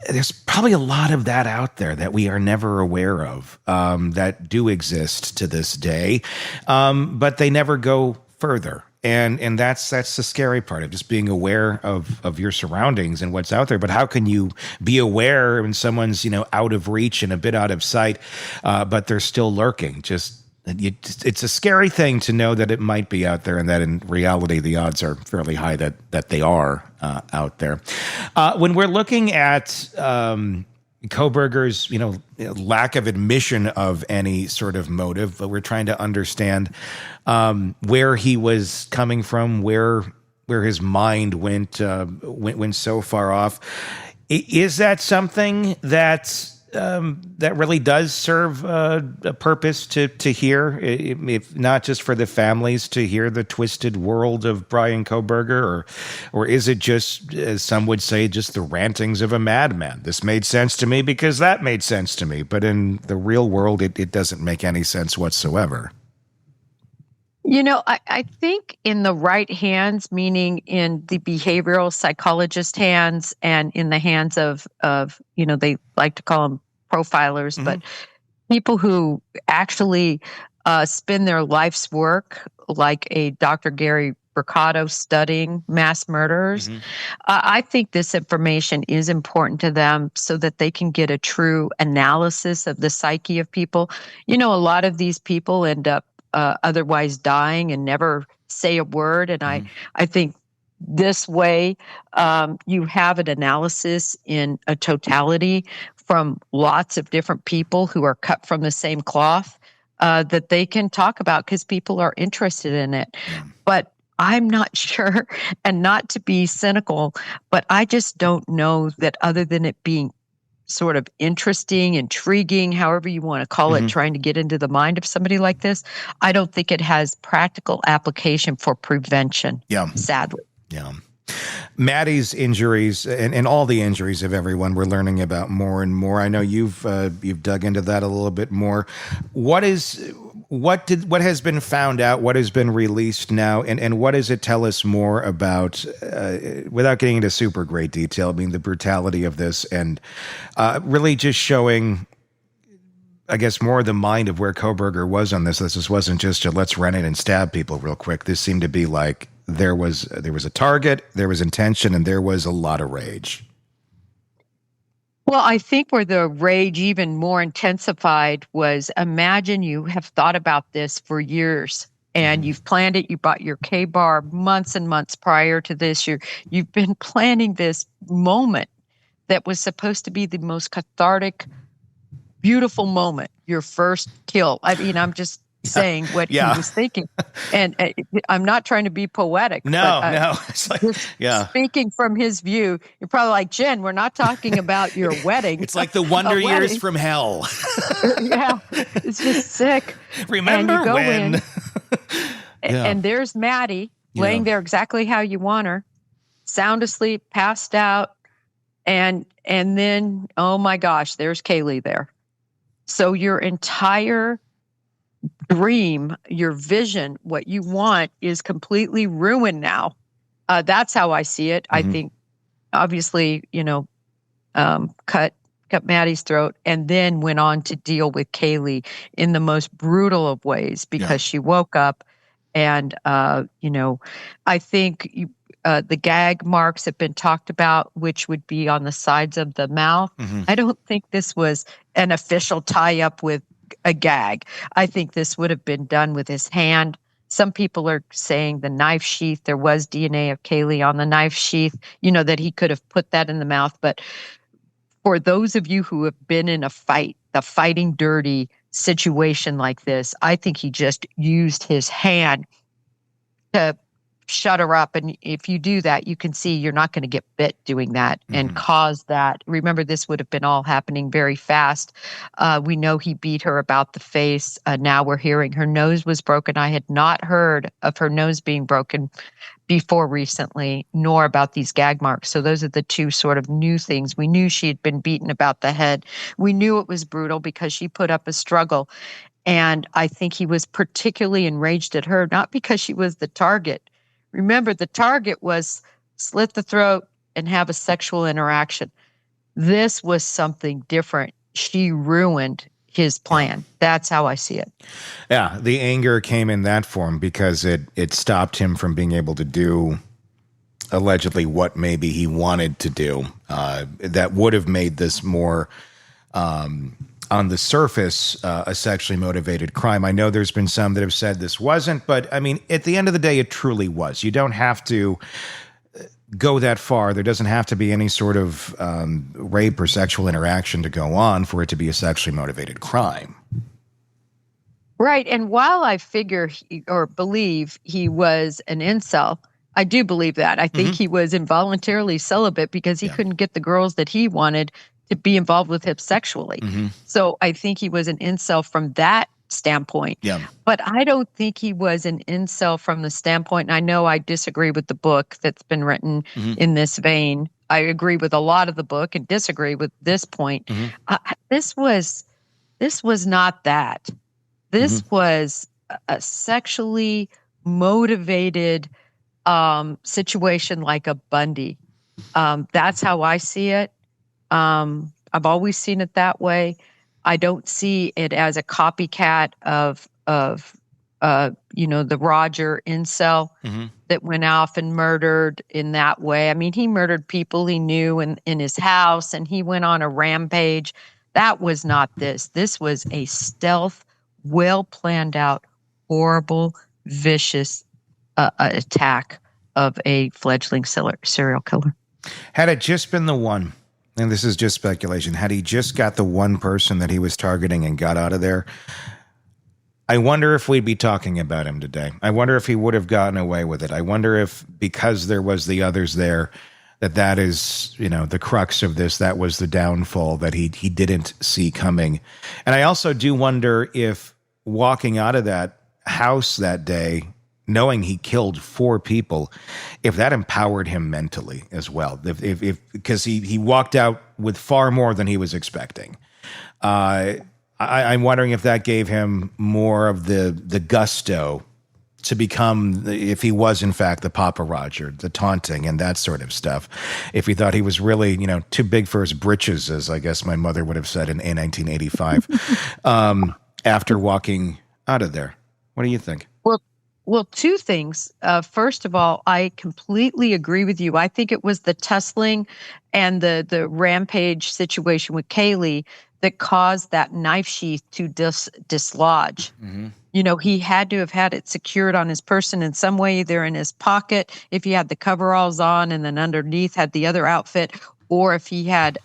S2: There's probably a lot of that out there that we are never aware of, that do exist to this day, but they never go further. And that's the scary part of just being aware of your surroundings and what's out there. But how can you be aware when someone's out of reach and a bit out of sight, but they're still lurking? It's a scary thing to know that it might be out there, and that in reality the odds are fairly high that they are out there. When we're looking at Kohberger's, lack of admission of any sort of motive, but we're trying to understand where he was coming from, where his mind went so far off. Is that something that really does serve a purpose to hear, if not just for the families to hear the twisted world of Bryan Kohberger, or is it just, as some would say, just the rantings of a madman? This made sense to me because that made sense to me, but in the real world, it doesn't make any sense whatsoever.
S3: I think in the right hands, meaning in the behavioral psychologist hands and in the hands of they like to call them profilers,
S2: Mm-hmm.
S3: but people who actually spend their life's work, like a Dr. Gary Mercado, studying mass murderers.
S2: Mm-hmm.
S3: I think this information is important to them so that they can get a true analysis of the psyche of people. A lot of these people end up otherwise dying and never say a word. And
S2: Mm-hmm.
S3: I think this way you have an analysis in a totality from lots of different people who are cut from the same cloth that they can talk about, because people are interested in it.
S2: Yeah.
S3: But I'm not sure, and not to be cynical, but I just don't know that, other than it being sort of interesting, intriguing, however you want to call
S2: Mm-hmm.
S3: it, trying to get into the mind of somebody like this, I don't think it has practical application for prevention, sadly.
S2: Yeah. Maddie's injuries and all the injuries of everyone we're learning about more and more. I know you've dug into that a little bit more. What has been found out? What has been released now? And what does it tell us more about, without getting into super great detail, I mean, the brutality of this, and really just showing, I guess, more of the mind of where Kohberger was on this. This wasn't just let's run in and stab people real quick. This seemed to be like there was a target, there was intention, and there was a lot of rage.
S3: Well, I think where the rage even more intensified was, imagine you have thought about this for years and you've planned it. You bought your K-bar months and months prior to this. You've been planning this moment that was supposed to be the most cathartic, beautiful moment, your first kill. I mean, I'm just saying what he was thinking. And I'm not trying to be poetic.
S2: No.
S3: It's like, speaking from his view, you're probably like, Jen, we're not talking about your wedding.
S2: It's like the Wonder Years from hell.
S3: Yeah, it's just sick.
S2: Remember
S3: and you go
S2: when?
S3: And there's Maddie laying there exactly how you want her, sound asleep, passed out. And then, oh my gosh, there's Kaylee there. So your entire dream, your vision, what you want is completely ruined now. That's how I see it. Mm-hmm. I think, obviously, cut Maddie's throat and then went on to deal with Kaylee in the most brutal of ways, because she woke up and, I think the gag marks have been talked about, which would be on the sides of the mouth. Mm-hmm. I don't think this was an official tie-up with a gag. I think this would have been done with his hand. Some people are saying the knife sheath, there was DNA of Kaylee on the knife sheath, that he could have put that in the mouth. But for those of you who have been in a fighting dirty situation like this, I think he just used his hand to shut her up. And if you do that, you can see you're not going to get bit doing that and cause that. Remember, this would have been all happening very fast. We know he beat her about the face. Now we're hearing her nose was broken. I had not heard of her nose being broken before recently, nor about these gag marks. So those are the two sort of new things. We knew she had been beaten about the head. We knew it was brutal because she put up a struggle. And I think he was particularly enraged at her, not because she was the target. Remember, the target was slit the throat and have a sexual interaction. This was something different. She ruined his plan. That's how I see it.
S2: Yeah, the anger came in that form because it stopped him from being able to do allegedly what maybe he wanted to do. That would have made this more, on the surface, a sexually motivated crime. I know there's been some that have said this wasn't, but I mean, at the end of the day, it truly was. You don't have to go that far. There doesn't have to be any sort of rape or sexual interaction to go on for it to be a sexually motivated crime.
S3: Right. And while I figure or believe he was an incel, I do believe that. I think he was involuntarily celibate because he couldn't get the girls that he wanted to be involved with him sexually. So I think he was an incel from that standpoint. Yeah. But I don't think he was an incel from the standpoint, and I know I disagree with the book that's been written in this vein. I agree with a lot of the book and disagree with this point. This was not that. This was a sexually motivated situation like a Bundy. That's how I see it. I've always seen it that way. I don't see it as a copycat of the Roger incel that went off and murdered in that way. I mean, he murdered people he knew in his house, and he went on a rampage. That was not this. This was a stealth, well planned out, horrible, vicious attack of a fledgling serial killer.
S2: Had it just been the one, and this is just speculation, had he just got the one person that he was targeting and got out of there, I wonder if we'd be talking about him today. I wonder if he would have gotten away with it. I wonder if, because there was the others there, that is, the crux of this, that was the downfall that he didn't see coming. And I also do wonder if walking out of that house that day, knowing he killed 4 people, if that empowered him mentally as well. If because he walked out with far more than he was expecting. I'm wondering if that gave him more of the gusto to become, if he was in fact the Papa Roger, the taunting and that sort of stuff. If he thought he was really, too big for his britches, as I guess my mother would have said in 1985, after walking out of there. What do you think?
S3: Well, 2 things. First of all, I completely agree with you. I think it was the tussling and the rampage situation with Kaylee that caused that knife sheath to dislodge. He had to have had it secured on his person in some way, either in his pocket, if he had the coveralls on and then underneath had the other outfit, or if he had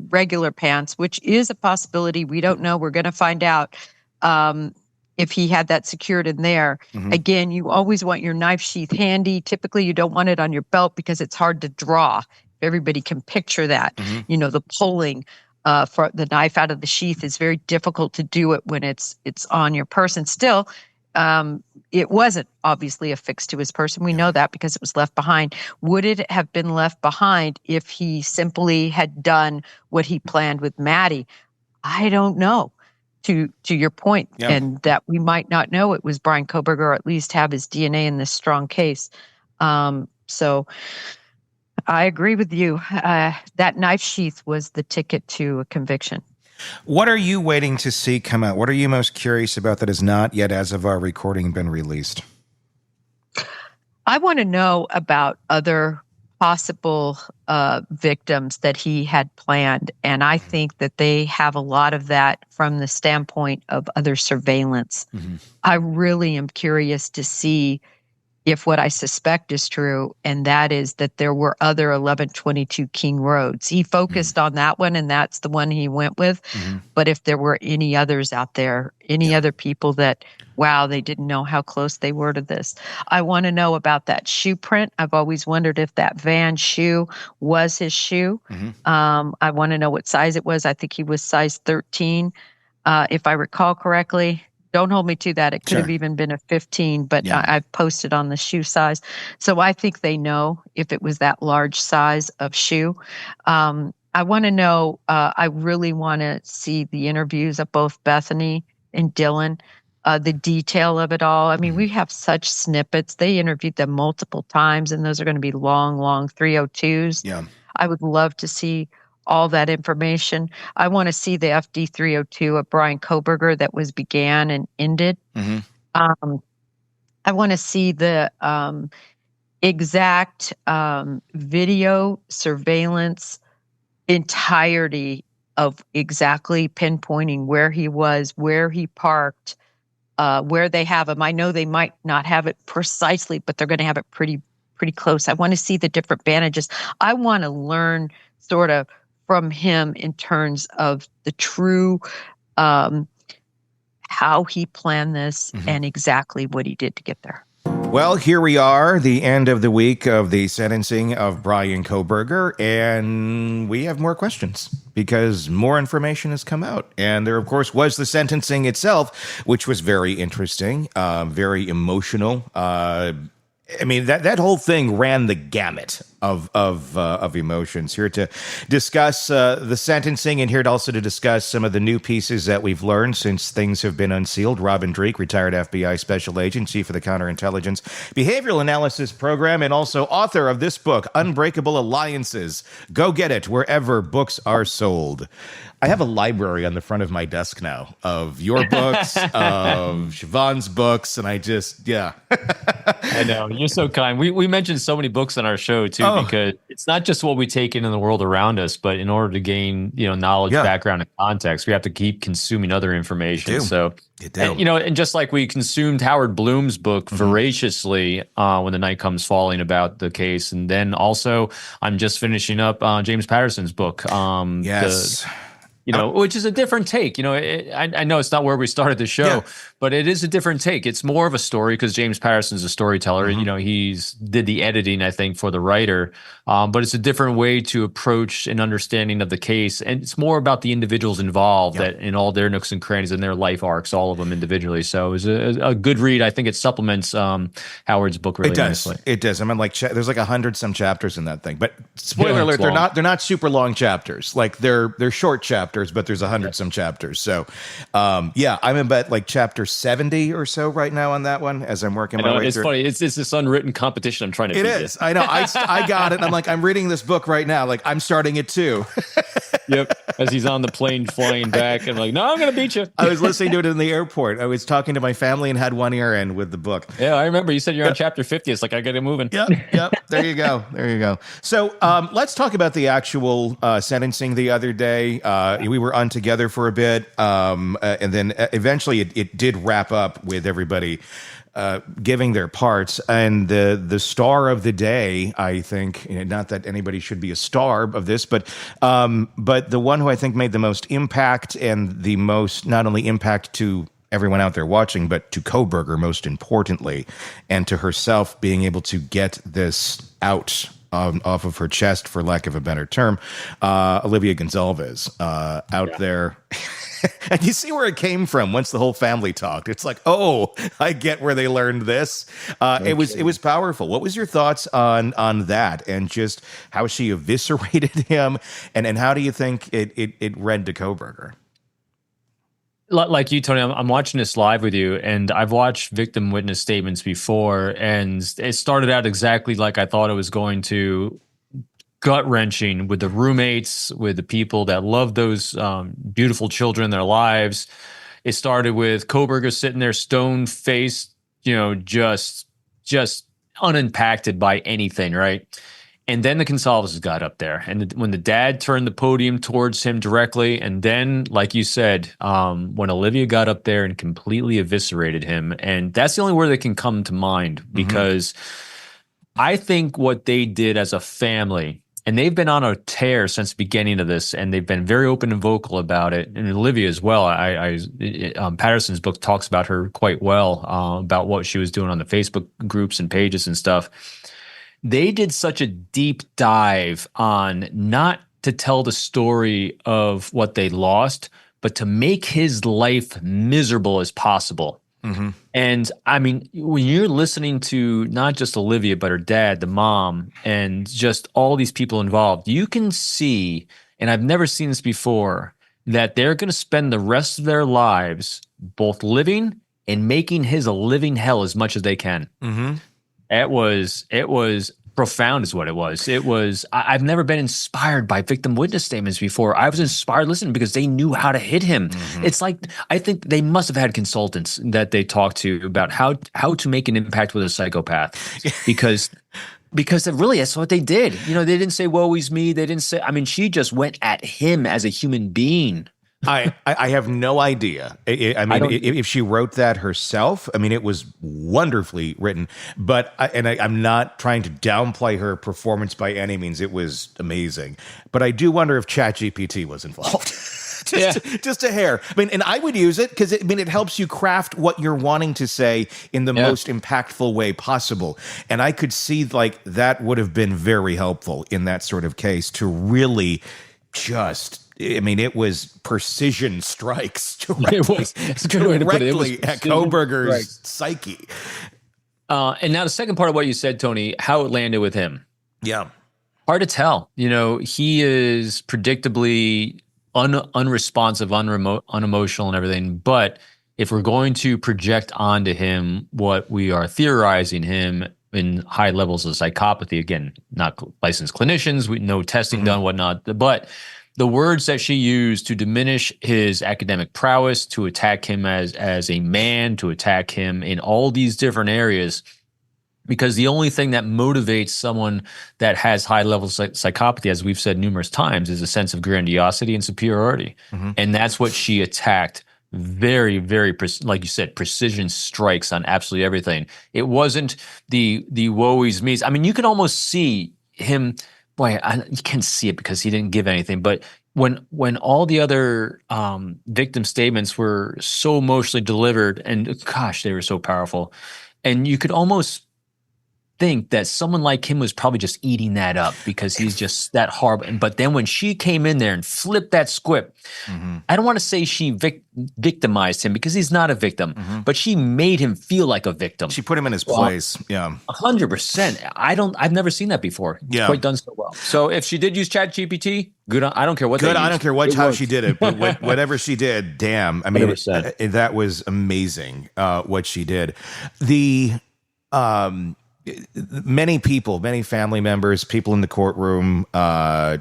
S3: regular pants, which is a possibility. We don't know. We're going to find out. If he had that secured in there. Again, you always want your knife sheath handy. Typically, you don't want it on your belt because it's hard to draw. Everybody can picture that. The pulling for the knife out of the sheath is very difficult to do it when it's on your person. Still, it wasn't obviously affixed to his person. We know that because it was left behind. Would it have been left behind if he simply had done what he planned with Maddie? I don't know. To your point, and that we might not know it was Bryan Kohberger, or at least have his DNA in this strong case. So I agree with you. That knife sheath was the ticket to a conviction.
S2: What are you waiting to see come out? What are you most curious about that has not yet, as of our recording, been released?
S3: I want to know about other possible victims that he had planned. And I think that they have a lot of that from the standpoint of other surveillance. I really am curious to see if what I suspect is true, and that is that there were other 1122 King Roads. He focused on that one, and that's the one he went with. But if there were any others out there, any other people that, wow, they didn't know how close they were to this. I want to know about that shoe print. I've always wondered if that Van shoe was his shoe. I want to know what size it was. I think he was size 13, if I recall correctly. Don't hold me to that. It could have even been a 15, but I've posted on the shoe size. So I think they know if it was that large size of shoe. I want to know, I really want to see the interviews of both Bethany and Dylan, the detail of it all. I mean, we have such snippets. They interviewed them multiple times, and those are going to be long, long 302s.
S2: Yeah.
S3: I would love to see all that information. I want to see the FD 302 of Bryan Kohberger that was began and ended. I want to see the exact video surveillance entirety of exactly pinpointing where he was, where he parked, where they have him. I know they might not have it precisely, but they're going to have it pretty close. I want to see the different bandages. I want to learn sort of from him in terms of the true how he planned this and exactly what he did to get there.
S2: Well, here we are, the end of the week of the sentencing of Bryan Kohberger, and we have more questions because more information has come out. And there, of course, was the sentencing itself, which was very interesting, very emotional. I mean, that whole thing ran the gamut of emotions. Here to discuss the sentencing, and here also to discuss some of the new pieces that we've learned since things have been unsealed. Robin Dreeke, retired FBI special agent, chief of the Counterintelligence Behavioral Analysis Program, and also author of this book, Unbreakable Alliances. Go get it wherever books are sold. I have a library on the front of my desk now of your books, of Siobhan's books, and I just,
S4: I know. You're so kind. We mentioned so many books on our show, too, because it's not just what we take in the world around us, but in order to gain, knowledge, background, and context, we have to keep consuming other information. So, and just like we consumed Howard Bloom's book voraciously when the night comes falling about the case. And then also I'm just finishing up James Patterson's book. Which is a different take. I know it's not where we started the show, but it is a different take. It's more of a story because James Patterson's a storyteller. He's did the editing, I think, for the writer. But it's a different way to approach an understanding of the case. And it's more about the individuals involved that in all their nooks and crannies and their life arcs, all of them individually. So it was a good read. I think it supplements Howard's book really nicely.
S2: It does. I mean, there's like 100 some chapters in that thing. But spoiler alert, they're not super long chapters. Like they're short chapters, but there's 100 some chapters. So, I'm about like chapter 70 or so right now on that one as I'm working my way
S4: it's
S2: through.
S4: Funny. It's this unwritten competition I'm trying to beat.
S2: It is. I know. I got it. And I'm like, I'm reading this book right now. Like I'm starting it too.
S4: Yep. As he's on the plane flying back, I'm like, no, I'm going to beat you.
S2: I was listening to it in the airport. I was talking to my family and had one ear in with the book.
S4: Yeah, I remember you said you're on chapter 50. It's like, I got it moving.
S2: Yep. There you go. So let's talk about the actual sentencing the other day. We were on together for a bit. And then eventually it did wrap up with everybody giving their parts, and the star of the day, I think, not that anybody should be a star of this, but the one who I think made the most impact, and the most not only impact to everyone out there watching, but to Kohberger most importantly, and to herself being able to get this out off of her chest, for lack of a better term, Olivia Gonzalez out there. And you see where it came from once the whole family talked. It's like, oh, I get where they learned this. It was powerful. What was your thoughts on that, and just how she eviscerated him, and how do you think it read to Kohberger?
S4: Like you, Tony, I'm watching this live with you, and I've watched victim witness statements before, and it started out exactly like I thought it was going to. Gut-wrenching with the roommates, with the people that love those beautiful children in their lives. It started with Kohberger sitting there stone-faced, just unimpacted by anything, right? And then the Gonzalez got up there. And when the dad turned the podium towards him directly, and then, like you said, when Olivia got up there and completely eviscerated him, and that's the only word that can come to mind, because I think what they did as a family, and they've been on a tear since the beginning of this, and they've been very open and vocal about it. And Olivia as well. Patterson's book talks about her quite well, about what she was doing on the Facebook groups and pages and stuff. They did such a deep dive on not to tell the story of what they lost, but to make his life miserable as possible. And I mean, when you're listening to not just Olivia, but her dad, the mom, and just all these people involved, you can see, and I've never seen this before, that they're going to spend the rest of their lives both living and making his a living hell as much as they can. It was profound is what it was. I've never been inspired by victim witness statements before. I was inspired listening because they knew how to hit him. It's like, I think they must have had consultants that they talked to about how to make an impact with a psychopath, because really that's what they did. You know, they didn't say, woe is me. They didn't say, I mean, she just went at him as a human being.
S2: I have no idea. I mean, if she wrote that herself, I mean, it was wonderfully written. But I'm not trying to downplay her performance by any means. It was amazing. But I do wonder if ChatGPT was involved. Just a hair. I mean, and I would use it because it helps you craft what you're wanting to say in the most impactful way possible. And I could see like that would have been very helpful in that sort of case to really just. I mean, it was precision strikes directly at Kohberger's psyche.
S4: And now the second part of what you said, Tony, how it landed with him.
S2: Yeah.
S4: Hard to tell. You know, he is predictably unresponsive, unemotional and everything. But if we're going to project onto him what we are theorizing him in high levels of psychopathy, again, not licensed clinicians, no testing done, whatnot, but the words that she used to diminish his academic prowess, to attack him as a man, to attack him in all these different areas, because the only thing that motivates someone that has high levels of psychopathy, as we've said numerous times, is a sense of grandiosity and superiority. And that's what she attacked. Very, very, like you said, precision strikes on absolutely everything. It wasn't the woe is me. I mean, you can almost see him. Boy, you can't see it because he didn't give anything. But when all the other victim statements were so emotionally delivered, and gosh, they were so powerful, and you could almost think that someone like him was probably just eating that up because he's just that horrible. But then when she came in there and flipped that script, I don't want to say she victimized him because he's not a victim, but she made him feel like a victim.
S2: She put him in his place.
S4: 100%. I've never seen that before. It's quite done so well. So if she did use ChatGPT, good. I don't care what. Good.
S2: I don't care how she did it, but whatever she did, damn. I mean, that was amazing. What she did. Many people, many family members, people in the courtroom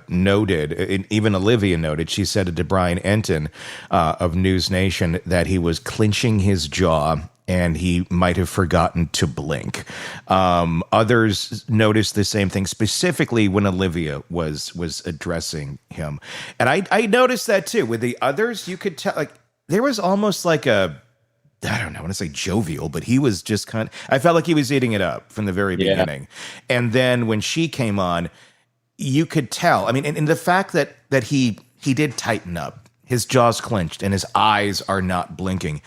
S2: noted, and even Olivia noted, she said to Bryan Enton of News Nation that he was clenching his jaw and he might have forgotten to blink. Others noticed the same thing, specifically when Olivia was addressing him. And I noticed that too. With the others, you could tell, like, there was almost like I don't know, I want to say jovial, but he was just I felt like he was eating it up from the very beginning. And then when she came on, you could tell. I mean, and the fact that he did tighten up, his jaw's clenched and his eyes are not blinking.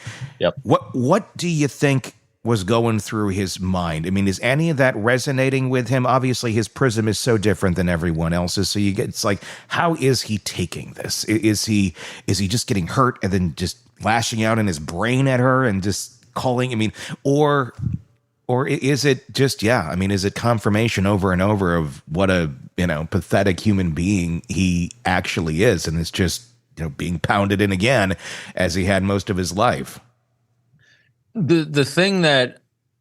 S2: What do you think was going through his mind? I mean, is any of that resonating with him? Obviously, his prism is so different than everyone else's. So it's like, how is he taking this? Is he just getting hurt and then just lashing out in his brain at her and just calling? I mean, or is it just, I mean, is it confirmation over and over of what a, pathetic human being he actually is? And it's just, being pounded in again as he had most of his life.
S4: The thing that,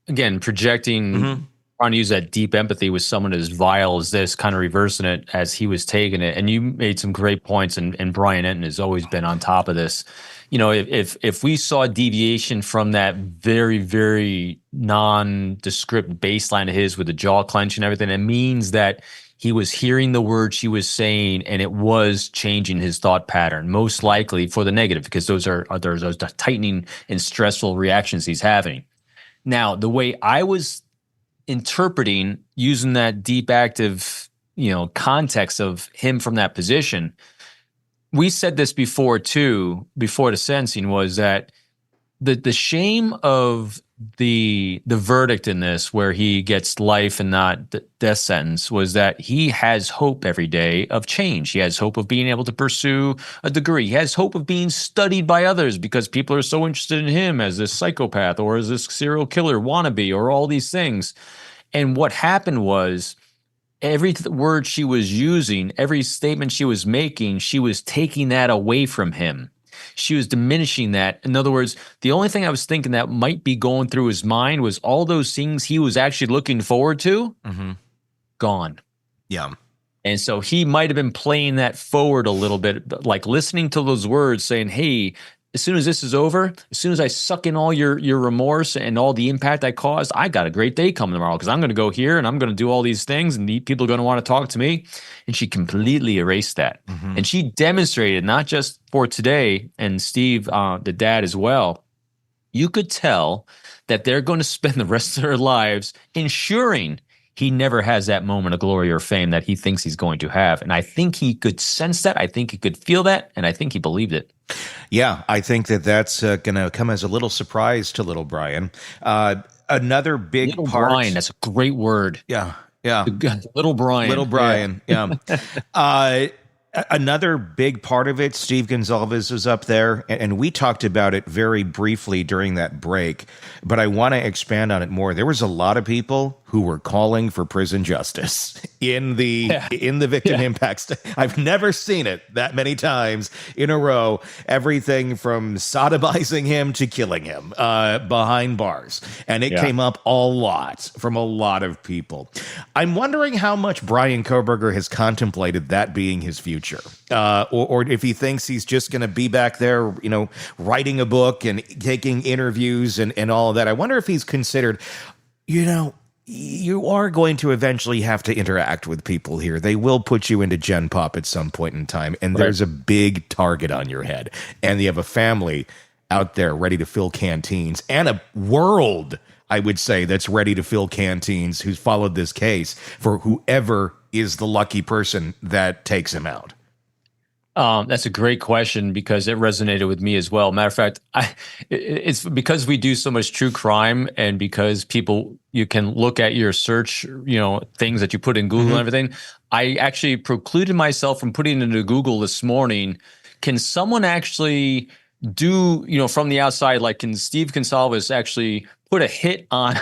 S4: again, projecting trying to use that deep empathy with someone as vile as this, kind of reversing it as he was taking it. And you made some great points, and Brian Enton has always been on top of this. You know, if we saw deviation from that very, very nondescript baseline of his with the jaw clench and everything, it means that he was hearing the words she was saying, and it was changing his thought pattern, most likely for the negative, because those are those tightening and stressful reactions he's having. Now, the way I was interpreting, using that deep active, context of him from that position, we said this before too, before the sentencing, was that the shame of the verdict in this, where he gets life and not death sentence, was that he has hope every day of change. He has hope of being able to pursue a degree. He has hope of being studied by others because people are so interested in him as this psychopath or as this serial killer wannabe or all these things. And what happened was, every word she was using, every statement she was making, she was taking that away from him. She was diminishing that. In other words, the only thing I was thinking that might be going through his mind was all those things he was actually looking forward to, gone.
S2: Yeah.
S4: And so he might have been playing that forward a little bit, like listening to those words saying, hey, as soon as this is over, as soon as I suck in all your remorse and all the impact I caused, I got a great day coming tomorrow, because I'm going to go here and I'm going to do all these things and people are going to want to talk to me. And she completely erased that. And she demonstrated, not just for today, and Steve, the dad as well, you could tell that they're going to spend the rest of their lives ensuring he never has that moment of glory or fame that he thinks he's going to have. And I think he could sense that. I think he could feel that. And I think he believed it.
S2: Yeah, I think that's going to come as a little surprise to little Bryan. Another big
S4: little
S2: part.
S4: Bryan, that's a great word.
S2: Yeah.
S4: Little Bryan.
S2: Little Bryan, yeah. Another big part of it, Steve Gonzalez is up there, and we talked about it very briefly during that break, but I want to expand on it more. There was a lot of people who were calling for prison justice in the victim impact. I've never seen it that many times in a row. Everything from sodomizing him to killing him behind bars. And it came up a lot from a lot of people. I'm wondering how much Bryan Kohberger has contemplated that being his future. Or if he thinks he's just going to be back there, writing a book and taking interviews and all of that. I wonder if he's considered, you are going to eventually have to interact with people here. They will put you into Gen Pop at some point in time, and there's a big target on your head. And you have a family out there ready to fill canteens, and a world, I would say, that's ready to fill canteens who's followed this case for whoever is the lucky person that takes him out.
S4: That's a great question, because it resonated with me as well. Matter of fact, it's because we do so much true crime, and because you can look at your search, things that you put in Google and everything. I actually precluded myself from putting into Google this morning. Can someone actually do, from the outside, like, can Steve Gonzalez actually put a hit on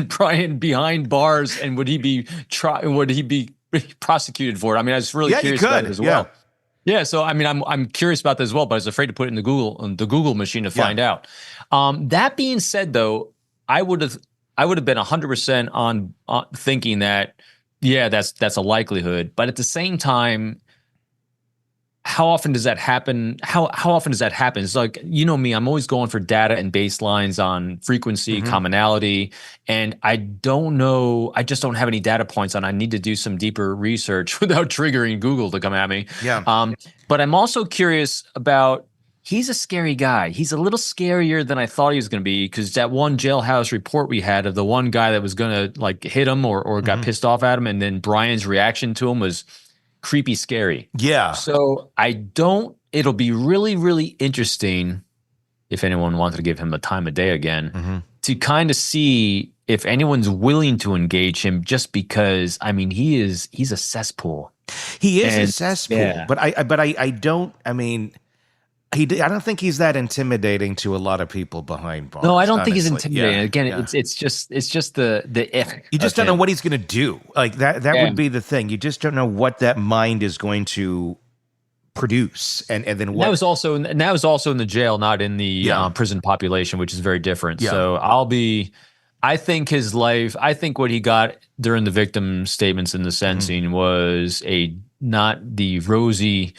S4: Bryan behind bars, and would he be prosecuted for it? I mean, I was really curious about it as well. Yeah, so I mean, I'm curious about this as well, but I was afraid to put it in the Google machine to find out. That being said, though, I would have been 100% on thinking that, that's a likelihood. But at the same time, how often does that happen? How often does that happen? It's like, me, I'm always going for data and baselines on frequency, commonality, and I don't know. I just don't have any data points on. I need to do some deeper research without triggering Google to come at me. Yeah. But I'm also curious about. He's a scary guy. He's a little scarier than I thought he was going to be, because that one jailhouse report we had of the one guy that was going to hit him or got pissed off at him, and then Bryan's reaction to him was creepy scary. Yeah. So it'll be really, really interesting, if anyone wanted to give him the time of day again, to kind of see if anyone's willing to engage him, just because, I mean, he's a cesspool.
S2: He is a cesspool, but I don't think he's that intimidating to a lot of people behind bars.
S4: No, I don't think he's intimidating. Again, it's just the if.
S2: You just don't know what he's going to do. Like that would be the thing. You just don't know what that mind is going to produce, and then what. That was
S4: also in the jail, not in the prison population, which is very different. Yeah. So I think his life, I think what he got during the victim statements in the sentencing was not the rosy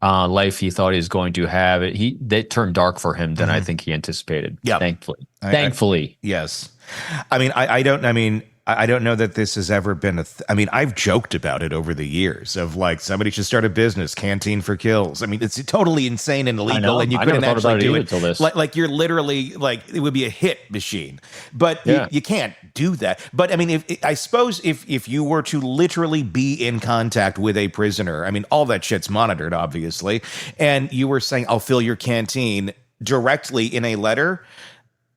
S4: life he thought he was going to have. That turned dark for him than I think he anticipated.
S2: Yeah.
S4: Thankfully.
S2: Yes. I mean, I don't know that this has ever been I mean, I've joked about it over the years of like somebody should start a business, Canteen for Kills. I mean, it's totally insane and illegal, and you couldn't actually do it. Like you're literally like it would be a hit machine, but you can't do that. But I mean, I suppose if you were to literally be in contact with a prisoner, I mean, all that shit's monitored, obviously, and you were saying, "I'll fill your canteen" directly in a letter.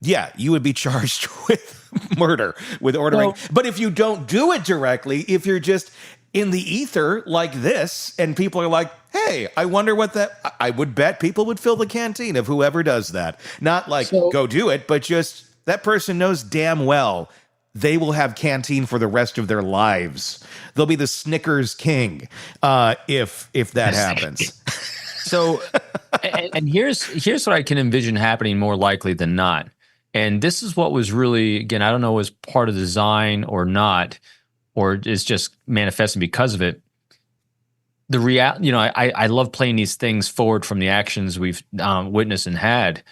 S2: Yeah, you would be charged with murder, with ordering. But if you don't do it directly, if you're just in the ether like this, and people are like, hey, I wonder what that... I would bet people would fill the canteen of whoever does that. Not like, go do it, but just that person knows damn well they will have canteen for the rest of their lives. They'll be the Snickers king if that happens.
S4: So, and here's what I can envision happening more likely than not. And this is what was really, again, I don't know, was part of the design or not, or is just manifesting because of it. I love playing these things forward from the actions we've witnessed and had.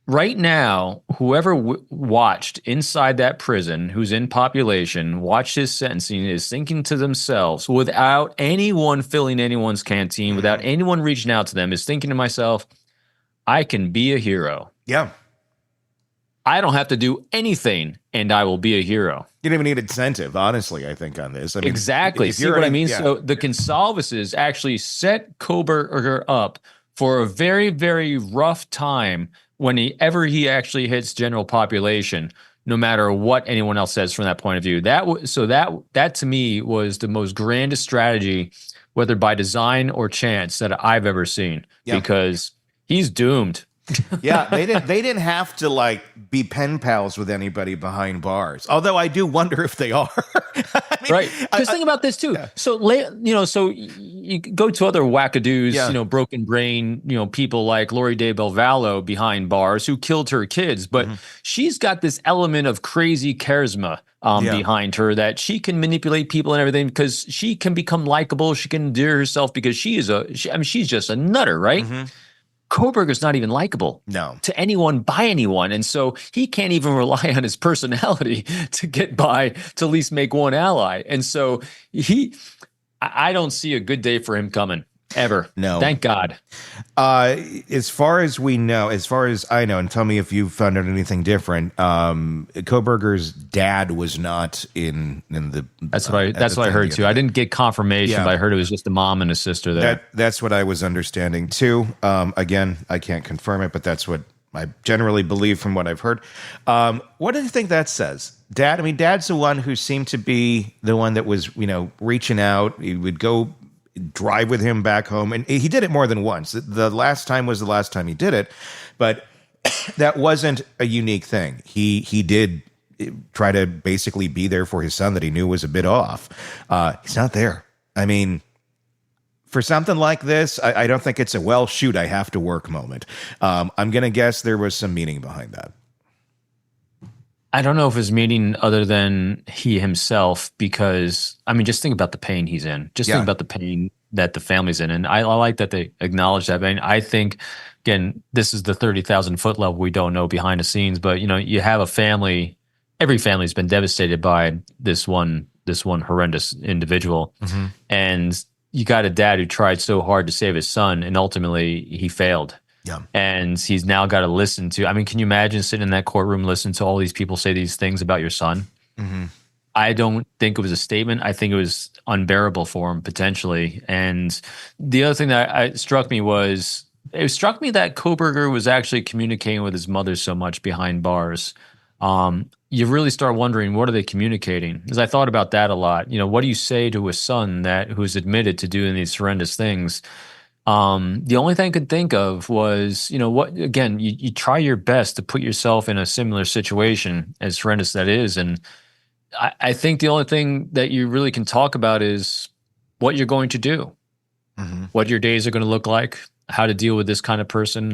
S4: Right now, whoever watched inside that prison, who's in population, watched his sentencing, is thinking to themselves, without anyone filling anyone's canteen, without anyone reaching out to them, is thinking to myself, I can be a hero.
S2: Yeah.
S4: I don't have to do anything, and I will be a hero.
S2: You don't even need incentive, honestly, I think, on this. I mean,
S4: exactly. See what I mean? Yeah. So the Gonzalez's actually set Kohberger up for a very, very rough time whenever he actually hits general population, no matter what anyone else says from that point of view. That to me was the most grandest strategy, whether by design or chance, that I've ever seen, because he's doomed.
S2: Yeah, they didn't have to like be pen pals with anybody behind bars. Although I do wonder if they are. I mean,
S4: right. Because think about this too. Yeah. So so you go to other wackadoos, broken brain, people like Lori De Belvallo behind bars who killed her kids, but she's got this element of crazy charisma behind her, that she can manipulate people and everything because she can become likable. She can endear herself because she's just a nutter, right? Kohberger's not even likable to anyone by anyone. And so he can't even rely on his personality to get by, to at least make one ally. And so I don't see a good day for him coming. Ever. No. Thank God.
S2: As far as we know, as far as I know, and tell me if you've found out anything different, Kohberger's dad was not in the...
S4: That's what I heard too. I didn't get confirmation, but I heard it was just the mom and a sister there.
S2: That's what I was understanding too. Again, I can't confirm it, but that's what I generally believe from what I've heard. What do you think that says? Dad's the one who seemed to be the one that was, reaching out. He would go drive with him back home, and he did it more than once. The last time was the last time he did it, but that wasn't a unique thing. He did try to basically be there for his son that he knew was a bit off. He's not there. I mean, for something like this, I don't think it's a, well, shoot, I have to work moment. I'm going to guess there was some meaning behind that.
S4: I don't know if it's meaning other than he himself, because, just think about the pain he's in. Just think about the pain that the family's in. And I like that they acknowledge that. I think, again, this is the 30,000-foot level we don't know behind the scenes. But, you have a family. Every family's been devastated by this one horrendous individual. And you got a dad who tried so hard to save his son, and ultimately he failed. Yeah. And he's now got to listen to, can you imagine sitting in that courtroom, listening to all these people say these things about your son? I don't think it was a statement. I think it was unbearable for him, potentially. And the other thing that struck me that Kohberger was actually communicating with his mother so much behind bars. You really start wondering, what are they communicating? Because I thought about that a lot. What do you say to a son who's admitted to doing these horrendous things? The only thing I could think of was, you try your best to put yourself in a similar situation, as horrendous that is. And I think the only thing that you really can talk about is what you're going to do, what your days are going to look like, how to deal with this kind of person,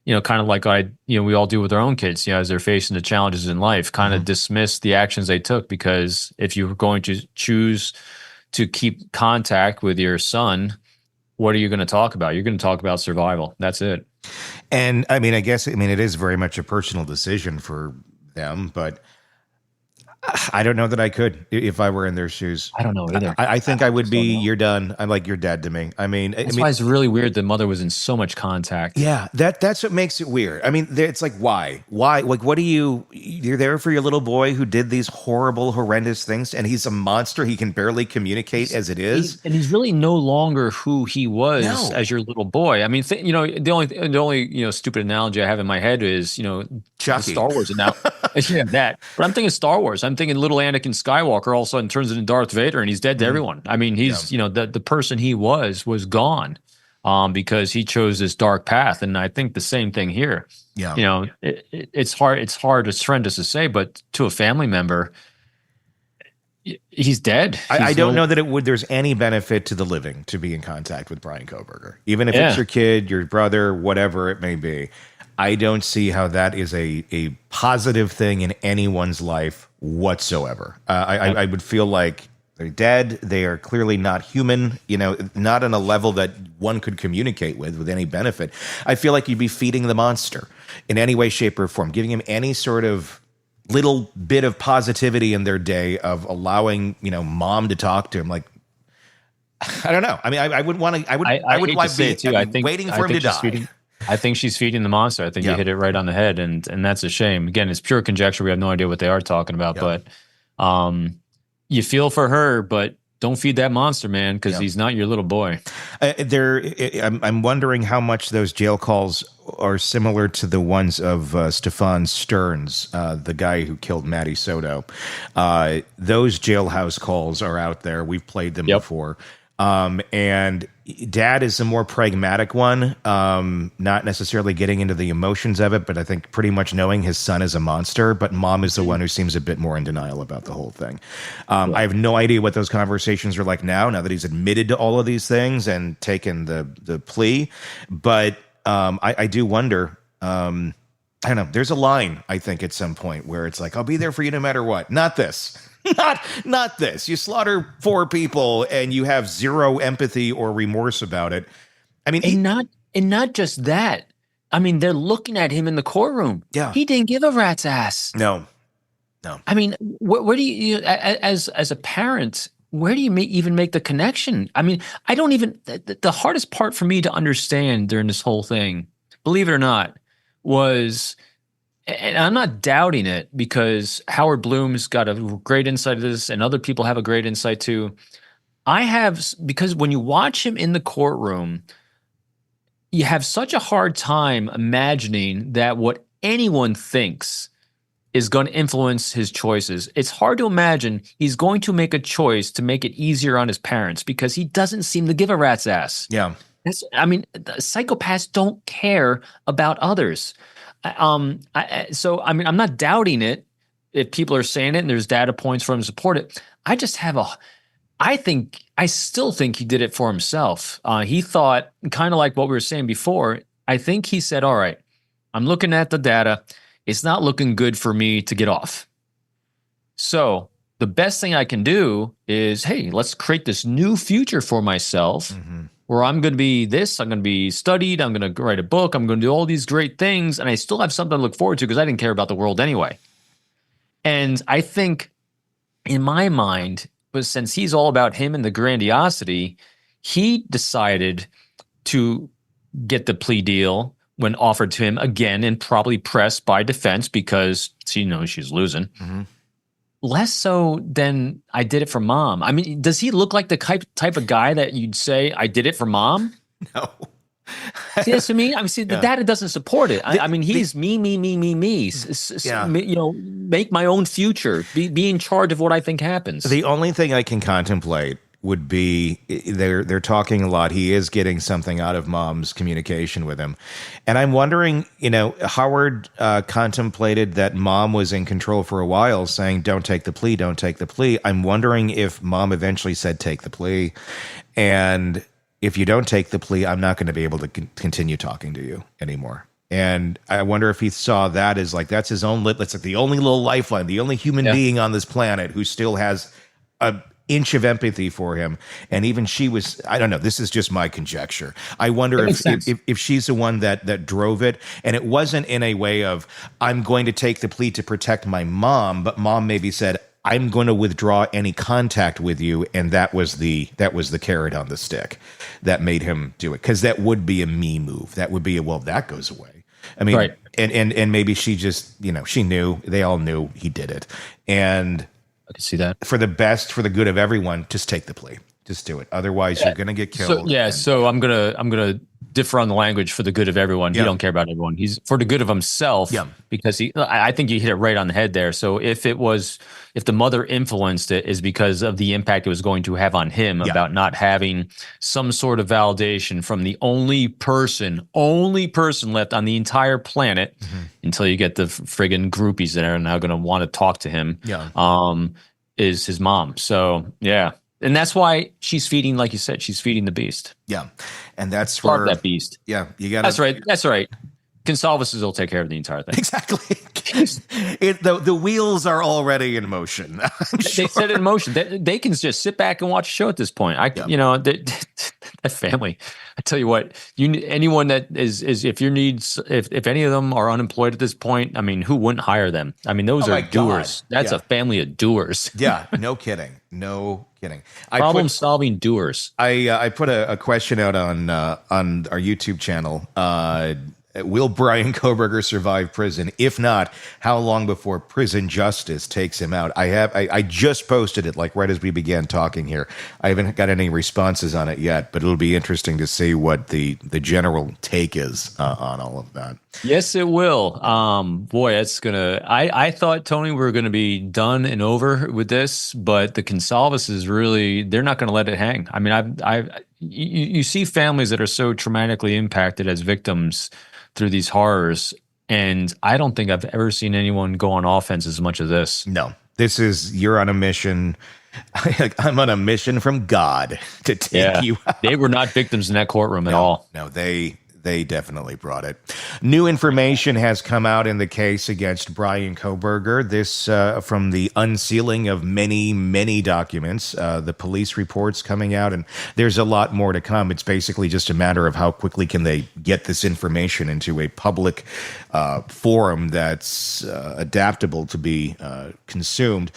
S4: kind of like we all do with our own kids, as they're facing the challenges in life, kind of dismiss the actions they took, because if you were going to choose to keep contact with your son, what are you going to talk about? You're going to talk about survival. That's it.
S2: And I guess it is very much a personal decision for them, but I don't know that I could if I were in their shoes.
S4: I don't know either.
S2: I think I would be, you're done. I'm like, you're dead to me.
S4: That's why it's really weird the mother was in so much contact.
S2: Yeah, that's what makes it weird. It's like, why? Like, what you're there for your little boy who did these horrible, horrendous things, and he's a monster. He can barely communicate as it is.
S4: And he's really no longer who he was as your little boy. The only stupid analogy I have in my head is,
S2: Chucky.
S4: Star Wars now. Yeah, that. But I'm thinking Star Wars. I'm thinking little Anakin Skywalker all of a sudden turns into Darth Vader and he's dead to everyone. He's, the person he was gone because he chose this dark path. And I think the same thing here. Yeah. It's hard. It's hard. It's horrendous to say, but to a family member, he's dead.
S2: I don't know that there's any benefit to the living to be in contact with Bryan Kohberger, even if it's your kid, your brother, whatever it may be. I don't see how that is a positive thing in anyone's life whatsoever. I would feel like they're dead. They are clearly not human, not on a level that one could communicate with any benefit. I feel like you'd be feeding the monster in any way, shape, or form, giving him any sort of little bit of positivity in their day of allowing, mom to talk to him. Like, I don't know. I wouldn't want to. I would like be too. Waiting for him to die.
S4: I think she's feeding the monster. I think you hit it right on the head, and that's a shame. Again, it's pure conjecture. We have no idea what they are talking about, but you feel for her, but don't feed that monster, man, because he's not your little boy.
S2: I'm wondering how much those jail calls are similar to the ones of Stefan Stearns, the guy who killed Matty Soto. Those jailhouse calls are out there. We've played them before. And dad is a more pragmatic one, not necessarily getting into the emotions of it, but I think pretty much knowing his son is a monster. But mom is the one who seems a bit more in denial about the whole thing. I have no idea what those conversations are like now that he's admitted to all of these things and taken the plea. But I do wonder, I don't know, there's a line, I think, at some point where it's like, I'll be there for you no matter what. Not this. Not this. You slaughter 4 people and you have zero empathy or remorse about it.
S4: And not just that. They're looking at him in the courtroom. Yeah, he didn't give a rat's ass.
S2: No.
S4: Where do you, as a parent, where do you even make the connection? I don't even. The hardest part for me to understand during this whole thing, believe it or not, was. And I'm not doubting it, because Howard Bloom's got a great insight to this and other people have a great insight too. Because when you watch him in the courtroom, you have such a hard time imagining that what anyone thinks is going to influence his choices. It's hard to imagine he's going to make a choice to make it easier on his parents, because he doesn't seem to give a rat's ass.
S2: Yeah.
S4: Psychopaths don't care about others. I'm not doubting it if people are saying it and there's data points for him to support it. I still think he did it for himself. He thought, kind of like what we were saying before, I think he said, all right, I'm looking at the data. It's not looking good for me to get off. So the best thing I can do is, hey, let's create this new future for myself. Where I'm going to be this, I'm going to be studied, I'm going to write a book, I'm going to do all these great things, and I still have something to look forward to because I didn't care about the world anyway. And I think, in my mind, but since he's all about him and the grandiosity, he decided to get the plea deal when offered to him again, and probably pressed by defense because she knows she's losing. Less so than I did it for mom. Does he look like the type of guy that you'd say, I did it for mom?
S2: No.
S4: See, that's what I mean? The data doesn't support it. He's me. Make my own future. Be in charge of what I think happens.
S2: The only thing I can contemplate would be they're talking a lot. He is getting something out of mom's communication with him. And I'm wondering, Howard contemplated that mom was in control for a while, saying, don't take the plea, don't take the plea. I'm wondering if mom eventually said, take the plea. And if you don't take the plea, I'm not going to be able to continue talking to you anymore. And I wonder if he saw that as like, that's his own, that's like the only little lifeline, the only human being on this planet who still has a inch of empathy for him. And even she was, I don't know, this is just my conjecture. I wonder if she's the one that drove it. And it wasn't in a way of, I'm going to take the plea to protect my mom, but mom maybe said, I'm going to withdraw any contact with you. And that was the carrot on the stick that made him do it. Because that would be a me move. That would be well, that goes away. I mean, right. and maybe she just, she knew, they all knew he did it. And
S4: I can see that.
S2: For the best, for the good of everyone, just take the plea. Just do it. Otherwise, you're going to get killed.
S4: So I'm gonna differ on the language for the good of everyone. He don't care about everyone. He's for the good of himself. Yeah. Because I think you hit it right on the head there. So if the mother influenced it, is because of the impact it was going to have on him about not having some sort of validation from the only person left on the entire planet until you get the friggin' groupies that are now going to want to talk to him. Is his mom. So yeah. And that's why she's feeding, like you said, she's feeding the beast. Yeah.
S2: And that's
S4: where that beast.
S2: Yeah. You got
S4: That's right. Gonzalez will take care of the entire thing.
S2: Exactly. The wheels are already in motion.
S4: They set it in motion. They can just sit back and watch a show at this point. That family. I tell you what, anyone that is if any of them are unemployed at this point, I mean, who wouldn't hire them? I mean, those are doers. That's a family of doers.
S2: Yeah. No kidding. No kidding.
S4: Problem-solving doers.
S2: I put a question out on our YouTube channel. Will Bryan Kohberger survive prison? If not, how long before prison justice takes him out? I just posted it like right as we began talking here. I haven't got any responses on it yet, but it'll be interesting to see what the general take is on all of that.
S4: Yes, it will. Boy, it's gonna. I thought, Tony, we were gonna be done and over with this, but the Gonzalez is really, they're not gonna let it hang. I mean, you see families that are so traumatically impacted as victims through these horrors, and I don't think I've ever seen anyone go on offense as much as this.
S2: No, this is, you're on a mission. I'm on a mission from God to take you out.
S4: They were not victims in that courtroom at all.
S2: No, they definitely brought it. New information has come out in the case against Bryan Kohberger. This from the unsealing of many, many documents, the police reports coming out, and there's a lot more to come. It's basically just a matter of how quickly can they get this information into a public forum that's adaptable to be consumed.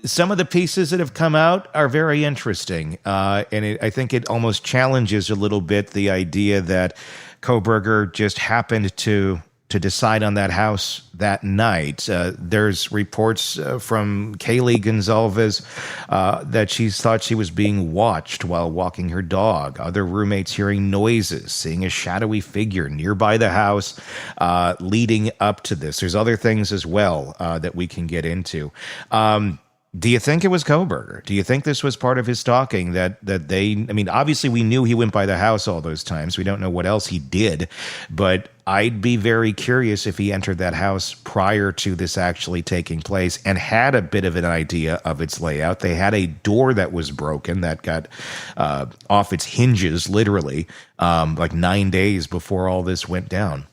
S2: Some of the pieces that have come out are very interesting, and I think it almost challenges a little bit the idea that Kohberger just happened to decide on that house that night. There's reports from Kaylee Goncalves that she thought she was being watched while walking her dog. Other roommates hearing noises, seeing a shadowy figure nearby the house leading up to this. There's other things as well that we can get into. Do you think it was Kohberger? Do you think this was part of his stalking that they, I mean, obviously we knew he went by the house all those times. We don't know what else he did, but I'd be very curious if he entered that house prior to this actually taking place and had a bit of an idea of its layout. They had a door that was broken that got off its hinges, literally, like 9 days before all this went down.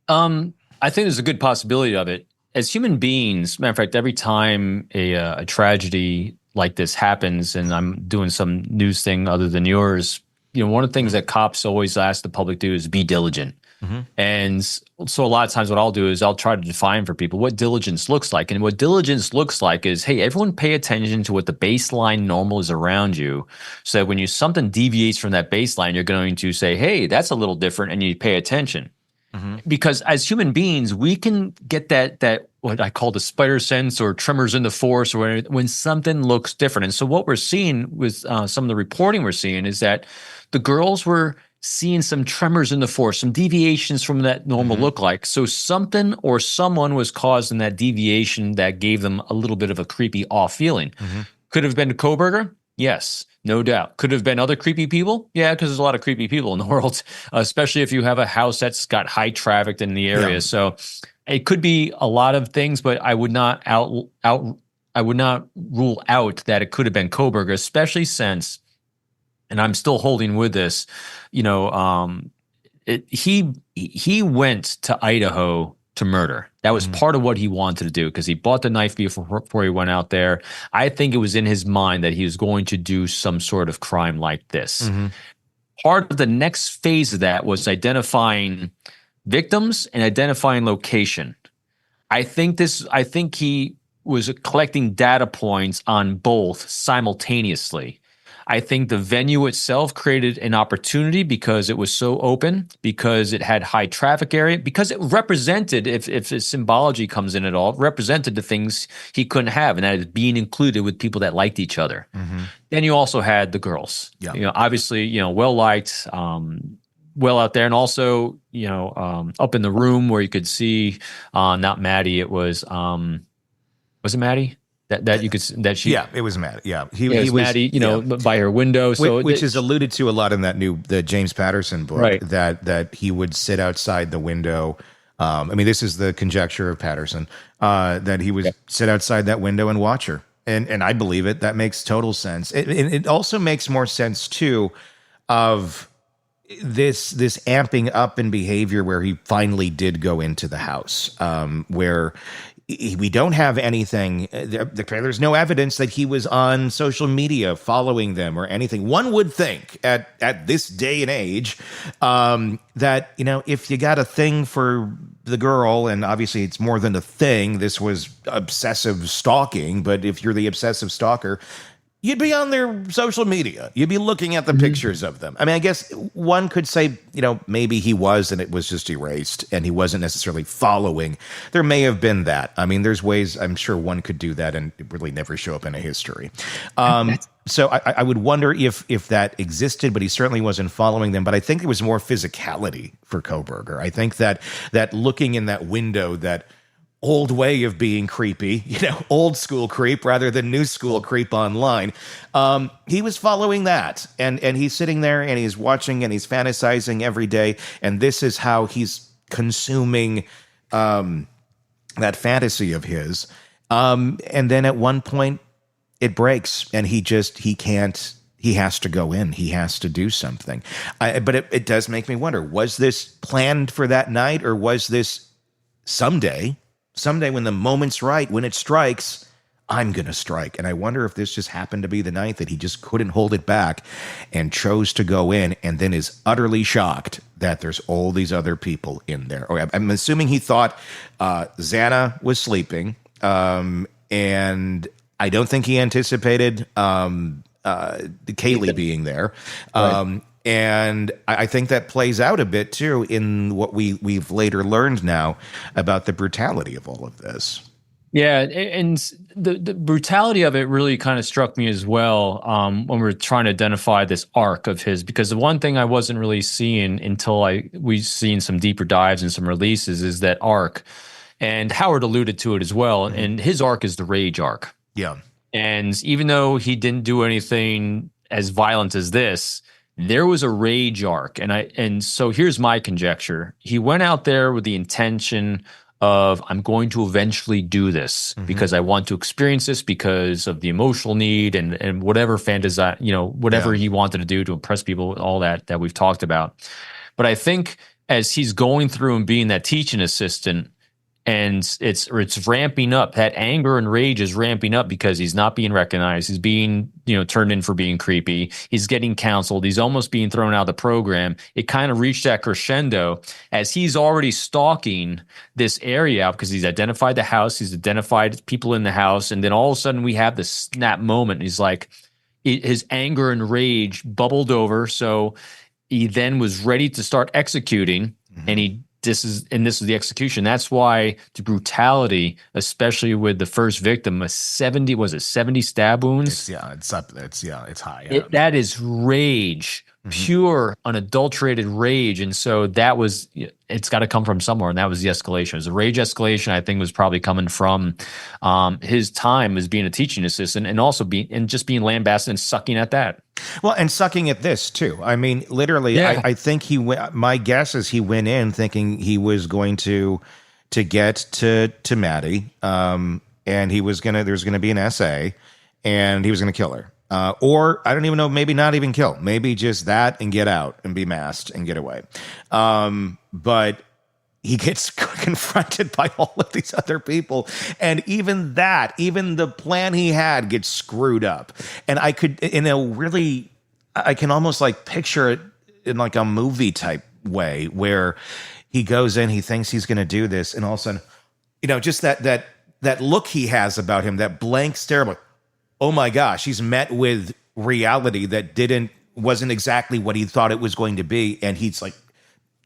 S4: I think there's a good possibility of it. As human beings, matter of fact, every time a tragedy like this happens, and I'm doing some news thing other than yours, one of the things that cops always ask the public to do is be diligent. Mm-hmm. And so a lot of times what I'll do is I'll try to define for people what diligence looks like. And what diligence looks like is, hey, everyone pay attention to what the baseline normal is around you. So that when something deviates from that baseline, you're going to say, hey, that's a little different, and you pay attention. Mm-hmm. Because as human beings, we can get that what I call the spider sense or tremors in the force, or when something looks different. And so what we're seeing with some of the reporting we're seeing is that the girls were seeing some tremors in the force, some deviations from that normal look like. So something or someone was causing that deviation that gave them a little bit of a creepy off feeling. Mm-hmm. Could have been Kohberger? Yes. No doubt. Could have been other creepy people? Yeah, because there's a lot of creepy people in the world, especially if you have a house that's got high traffic in the area. Yeah. So it could be a lot of things, but I would not rule out that it could have been Kohberger, especially since, and I'm still holding with this, he went to Idaho to murder. That was part of what he wanted to do because he bought the knife before he went out there. I think it was in his mind that he was going to do some sort of crime like this. Part of the next phase of that was identifying victims and identifying location. I think he was collecting data points on both simultaneously. I think the venue itself created an opportunity because it was so open, because it had high traffic area, because it represented, if symbology comes in at all, represented the things he couldn't have, and that is being included with people that liked each other. Then you also had the girls, obviously, well liked, well out there, and also, up in the room where you could see, not Maddie, it was it Maddie? That you could, that she,
S2: it was Maddie. He
S4: was Maddie, by her window. So
S2: which is alluded to a lot in the James Patterson book,
S4: right?
S2: That he would sit outside the window. This is the conjecture of Patterson, that he would sit outside that window and watch her, and I believe it. That makes total sense. It also makes more sense too of this amping up in behavior where he finally did go into the house, where we don't have anything. There's no evidence that he was on social media following them or anything. One would think at this day and age that, if you got a thing for the girl, and obviously it's more than a thing, this was obsessive stalking, but if you're the obsessive stalker, you'd be on their social media. You'd be looking at the pictures of them. I guess one could say, maybe he was and it was just erased and he wasn't necessarily following. There may have been that. There's ways I'm sure one could do that and really never show up in a history. So I would wonder if that existed, but he certainly wasn't following them. But I think it was more physicality for Kohberger. I think that looking in that window, that old way of being creepy, old school creep rather than new school creep online. He was following that, and he's sitting there and he's watching and he's fantasizing every day, and this is how he's consuming that fantasy of his. And then at one point it breaks, and he can't. He has to go in. He has to do something. But it does make me wonder: was this planned for that night, or was this someday when the moment's right, when it strikes, I'm going to strike? And I wonder if this just happened to be the night that he just couldn't hold it back and chose to go in, and then is utterly shocked that there's all these other people in there. Or I'm assuming he thought Xana was sleeping, and I don't think he anticipated Kaylee being there. Right. And I think that plays out a bit, too, in what we've later learned now about the brutality of all of this.
S4: Yeah, and the brutality of it really kind of struck me as well when we were trying to identify this arc of his, because the one thing I wasn't really seeing until we've seen some deeper dives and some releases is that arc. And Howard alluded to it as well, and his arc is the rage arc.
S2: Yeah.
S4: And even though he didn't do anything as violent as this, there was a rage arc. And so here's my conjecture. He went out there with the intention of, I'm going to eventually do this because I want to experience this because of the emotional need and whatever whatever he wanted to do to impress people, all that we've talked about. But I think as he's going through and being that teaching assistant, and it's ramping up, that anger and rage is ramping up because he's not being recognized. He's being, turned in for being creepy. He's getting counseled. He's almost being thrown out of the program. It kind of reached that crescendo as he's already stalking this area out because he's identified the house. He's identified people in the house. And then all of a sudden we have this snap moment. He's like, his anger and rage bubbled over. So he then was ready to start executing, and this is the execution. That's why the brutality, especially with the first victim, 70 stab wounds?
S2: It's up. It's high.
S4: That is rage, pure, unadulterated rage. And so it's got to come from somewhere. And that was the escalation. It was a rage escalation, I think, was probably coming from his time as being a teaching assistant, and also just being lambasted and sucking at that.
S2: Well, and sucking at this too. Literally, yeah. I think my guess is he went in thinking he was going to get to Maddie, and there's gonna be an essay, and he was gonna kill her. Or I don't even know, maybe not even kill, maybe just that and get out and be masked and get away. But he gets confronted by all of these other people. And even the plan he had gets screwed up. And I can almost like picture it in like a movie type way where he goes in, he thinks he's going to do this. And all of a sudden, just that look he has about him, that blank stare, like, oh my gosh, he's met with reality that wasn't exactly what he thought it was going to be. And he's like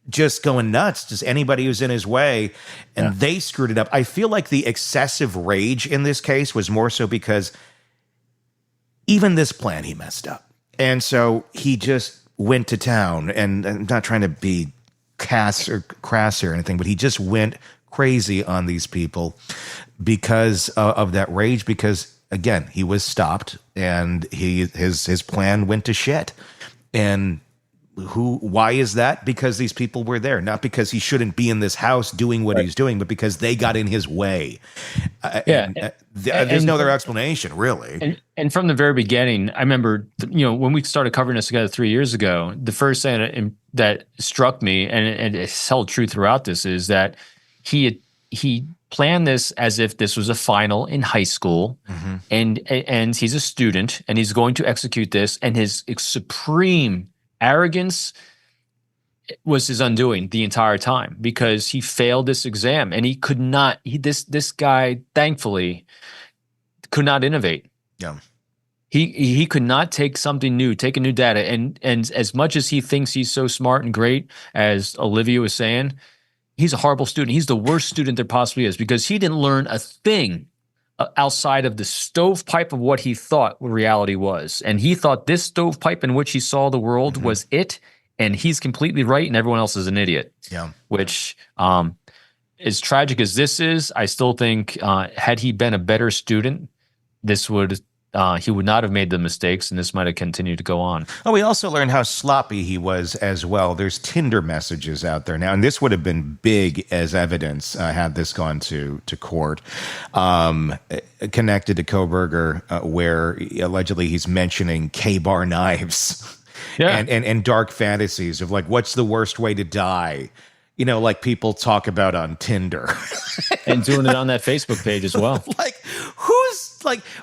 S2: just going nuts, just anybody who's in his way. And they screwed it up. I feel like the excessive rage in this case was more so because even this plan he messed up. And so he just went to town, and I'm not trying to be crass or anything, but he just went crazy on these people because of that rage, because again, he was stopped and his plan went to shit. And why is that? Because these people were there, not because he shouldn't be in this house doing what he's doing, but because they got in his way. There's no other explanation, really.
S4: And from the very beginning, I remember, when we started covering this together 3 years ago, the first thing that struck me, and it's held true throughout this, is that he planned this as if this was a final in high school, and he's a student, and he's going to execute this, and his supreme arrogance was his undoing the entire time, because he failed this exam and he could not. This guy, thankfully, could not innovate.
S2: Yeah,
S4: he could not take something new, take a new data, and as much as he thinks he's so smart and great, as Olivia was saying, he's a horrible student. He's the worst student there possibly is, because he didn't learn a thing outside of the stovepipe of what he thought reality was. And he thought this stovepipe in which he saw the world was it, and he's completely right, and everyone else is an idiot.
S2: Yeah.
S4: Which, as tragic as this is, I still think had he been a better student, he would not have made the mistakes, and this might have continued to go on.
S2: Oh, we also learned how sloppy he was as well. There's Tinder messages out there now, and this would have been big as evidence had this gone to court, connected to Kohberger, where allegedly he's mentioning K-bar knives and dark fantasies of like, what's the worst way to die? Like people talk about on Tinder.
S4: And doing it on that Facebook page as well.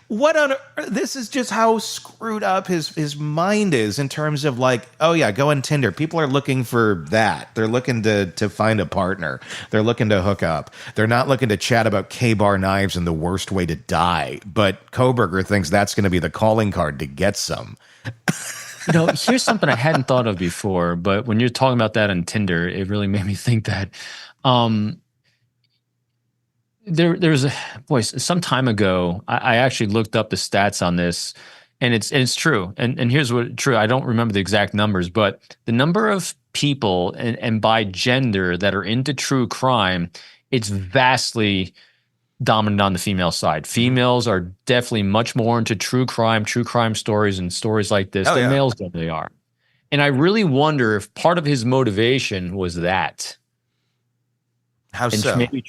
S2: What on earth? This is just how screwed up his mind is in terms of like, oh yeah, go on Tinder. People are looking for that. They're looking to find a partner. They're looking to hook up. They're not looking to chat about K-bar knives and the worst way to die. But Kohberger thinks that's going to be the calling card to get some.
S4: Here's something I hadn't thought of before, but when you're talking about that on Tinder, it really made me think that there's some time ago, I actually looked up the stats on this, and it's true. And here's what true. I don't remember the exact numbers, but the number of people and by gender that are into true crime, it's vastly dominant on the female side. Females are definitely much more into true crime stories and stories like this than males definitely are. And I really wonder if part of his motivation was that.
S2: How so?
S4: Maybe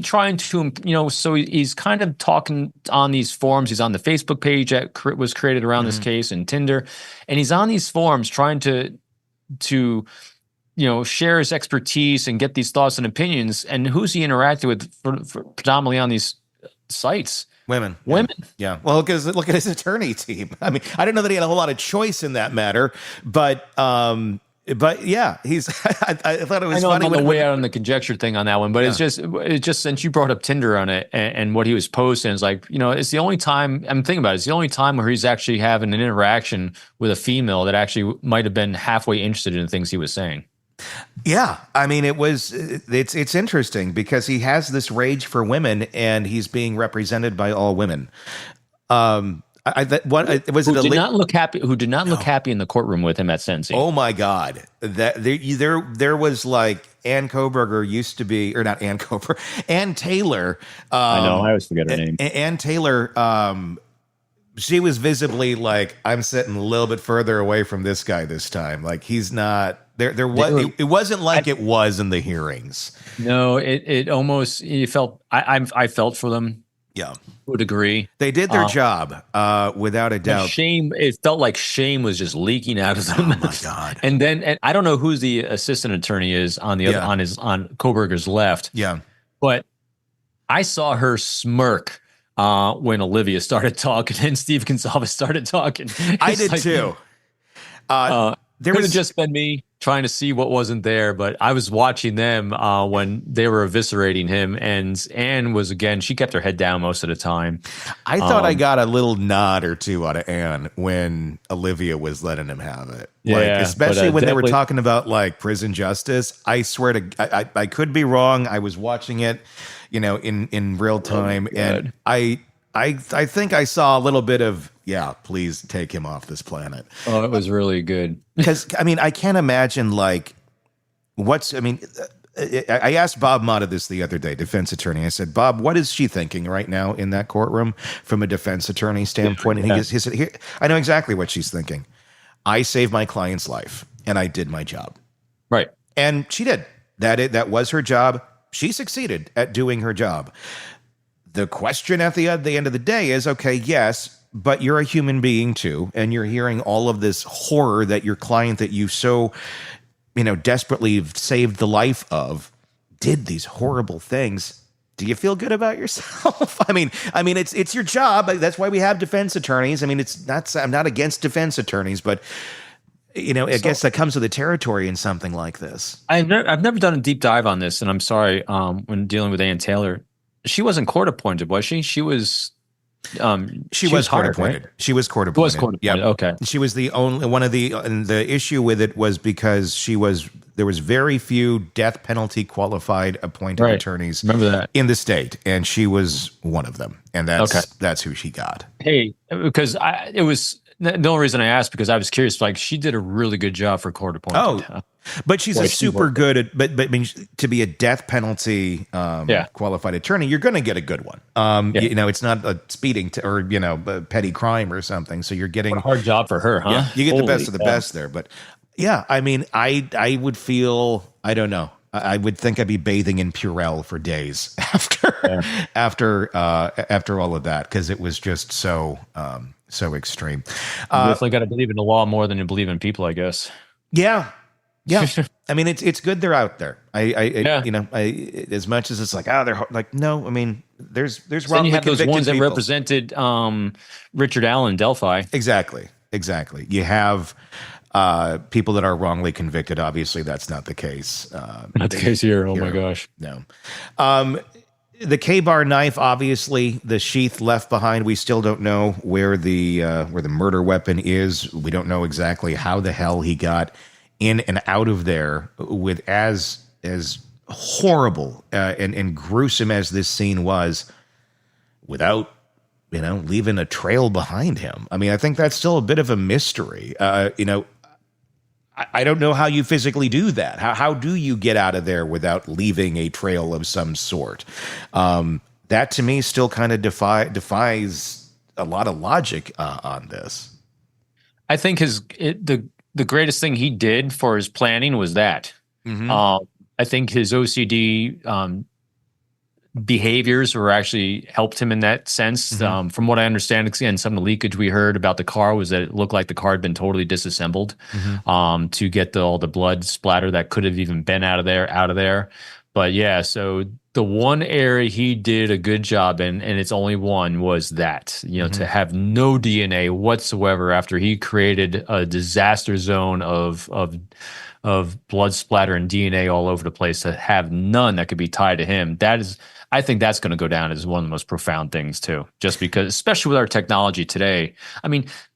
S4: trying to, so he's kind of talking on these forums. He's on the Facebook page that was created around this case and Tinder, and he's on these forums trying to share his expertise and get these thoughts and opinions. And who's he interacting with for predominantly on these sites?
S2: Women.
S4: Yeah.
S2: Well, because look at his attorney team. I mean, I didn't know that he had a whole lot of choice in that matter, but yeah, he's. I thought it was.
S4: I know
S2: funny
S4: I'm on the way out on the conjecture thing on that one, but it's just since you brought up Tinder on it and what he was posting, it's like, it's the only time I'm thinking about it. It's the only time where he's actually having an interaction with a female that actually might have been halfway interested in the things he was saying.
S2: Yeah, I mean, it's interesting because he has this rage for women, and he's being represented by all women. Who did not look happy
S4: in the courtroom with him at sentencing.
S2: Oh my God, that there was like Ann Kohberger used to be, or not Ann Kohberger, Ann Taylor.
S4: I know, I always forget her name.
S2: Ann Taylor. She was visibly like, I'm sitting a little bit further away from this guy this time. Like he's not there. It wasn't like it was in the hearings.
S4: No, it almost. You felt. I felt for them.
S2: Yeah.
S4: To a degree.
S2: They did their job, without a doubt.
S4: Shame. It felt like shame was just leaking out of them.
S2: Oh my God.
S4: And I don't know who the assistant attorney is on the other, on Kohberger's left.
S2: Yeah.
S4: But I saw her smirk when Olivia started talking and Steve Gonzalez started talking.
S2: I did too.
S4: There could have just been me trying to see what wasn't there, but I was watching them when they were eviscerating him, and Anne was, again, she kept her head down most of the time.
S2: I thought I got a little nod or two out of Anne when Olivia was letting him have it.
S4: Yeah,
S2: like, especially when they were talking about like prison justice. I swear to I could be wrong. I was watching it, in real time, and I think I saw a little bit of, please take him off this planet.
S4: Oh, it was really good.
S2: Because, I can't imagine, like, I asked Bob Motta this the other day, defense attorney. I said, Bob, what is she thinking right now in that courtroom from a defense attorney standpoint? And he said, I know exactly what she's thinking. I saved my client's life, and I did my job.
S4: Right.
S2: And she did. That was her job. She succeeded at doing her job. The question at the end of the day is, okay, yes, but you're a human being too, and you're hearing all of this horror that your client that you so, desperately saved the life of did these horrible things. Do you feel good about yourself? I mean, it's your job. That's why we have defense attorneys. I'm not against defense attorneys, but I guess that comes with the territory in something like this.
S4: I've never done a deep dive on this, and I'm sorry, when dealing with Ann Taylor. She wasn't court appointed, was she? She was. She was
S2: court
S4: hired,
S2: appointed.
S4: Right?
S2: She was court appointed.
S4: Was court appointed.
S2: Yeah.
S4: Okay.
S2: She was the only one of and the issue with it was because there was very few death penalty qualified appointed attorneys.
S4: Remember that
S2: in the state, and she was one of them, and that's who she got.
S4: Hey, because it was the only reason I asked, because I was curious. Like, she did a really good job for court appointed.
S2: Oh. But she's a super good at, but to be a death penalty qualified attorney, you're going to get a good one. It's not a speeding or a petty crime or something. So you're getting
S4: a hard job for her, huh?
S2: Yeah, you get the best of the best there. But I would feel, I don't know. I would think I'd be bathing in Purell for days after all of that, because it was just so extreme.
S4: You definitely got to believe in the law more than you believe in people, I guess.
S2: Yeah. Yeah, it's good they're out there. As much as it's like, they're like, no, there's wrongly
S4: then you have those ones
S2: people
S4: that represented Richard Allen in Delphi.
S2: Exactly. You have people that are wrongly convicted. Obviously, that's not the case.
S4: Not the case here. Oh my gosh,
S2: no. The K-bar knife, obviously, the sheath left behind. We still don't know where the murder weapon is. We don't know exactly how the hell he got in and out of there with as horrible and gruesome as this scene was, without leaving a trail behind him. I think that's still a bit of a mystery. I don't know how you physically do that. How do you get out of there without leaving a trail of some sort? That to me still kind of defies a lot of logic on this.
S4: I think the greatest thing he did for his planning was that. Mm-hmm. I think his OCD behaviors were actually helped him in that sense. Mm-hmm. From what I understand, again, some of the leakage we heard about the car was that it looked like the car had been totally disassembled to get all the blood splatter that could have even been out of there. But yeah, so the one area he did a good job in, and it's only one, was that, to have no DNA whatsoever after he created a disaster zone of blood splatter and DNA all over the place, to have none that could be tied to him. I think that's going to go down as one of the most profound things too, just because, especially with our technology today.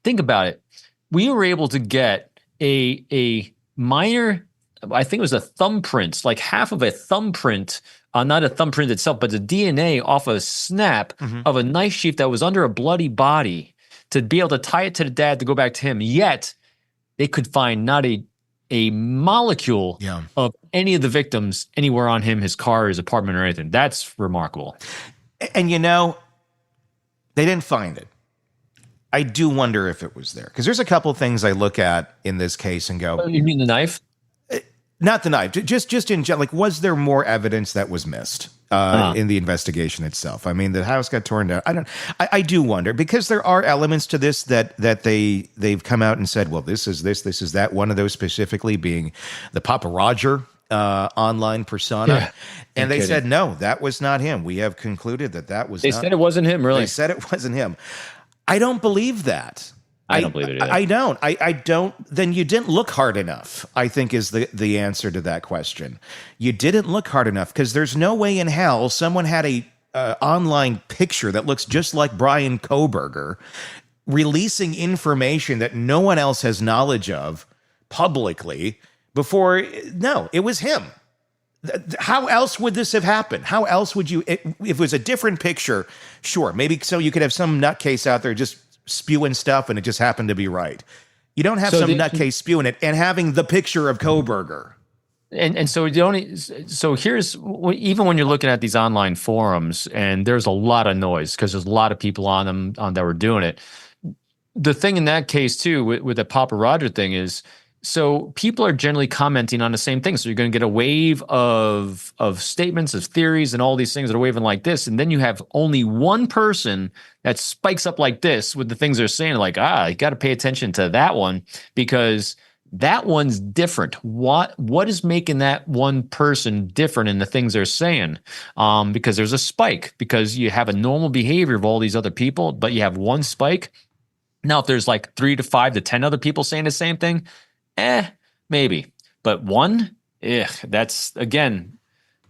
S4: Think about it. We were able to get a minor, I think it was a thumbprint, like half of a thumbprint, not a thumbprint itself, but the DNA off a snap of a knife sheath that was under a bloody body, to be able to tie it to the dad to go back to him. Yet they could find not a molecule of any of the victims anywhere on him, his car, his apartment, or anything. That's remarkable.
S2: And they didn't find it. I do wonder if it was there, because there's a couple things I look at in this case and go,
S4: you mean the knife?
S2: Not the knife, just in general. Like, was there more evidence that was missed? in the investigation itself. I mean, the house got torn down. I do wonder, because there are elements to this that they've come out and said, well, this is that. One of those specifically being the Papa Roger online persona.
S4: Yeah,
S2: and they said, no, that was not him. We have concluded that was
S4: They said it wasn't him, really?
S2: They said it wasn't him. I don't believe that.
S4: I don't believe it either.
S2: I don't. I don't. Then you didn't look hard enough, I think, is the answer to that question. You didn't look hard enough, because there's no way in hell someone had a online picture that looks just like Bryan Kohberger releasing information that no one else has knowledge of publicly before. No, it was him. How else would this have happened? How else would you, if it was a different picture, sure, maybe so you could have some nutcase out there just spewing stuff and it just happened to be right. You don't have some nutcase spewing it and having the picture of Kohberger.
S4: And so here's, even when you're looking at these online forums, and there's a lot of noise because there's a lot of people on them that were doing it. The thing in that case too, with the Papa Roger thing is, so people are generally commenting on the same thing. So you're going to get a wave of statements, of theories, and all these things that are waving like this. And then you have only one person that spikes up like this with the things they're saying, like, you got to pay attention to that one because that one's different. What is making that one person different in the things they're saying? Because there's a spike, because you have a normal behavior of all these other people, but you have one spike. Now, if there's like 3 to 5 to 10 other people saying the same thing, maybe. But one, that's, again,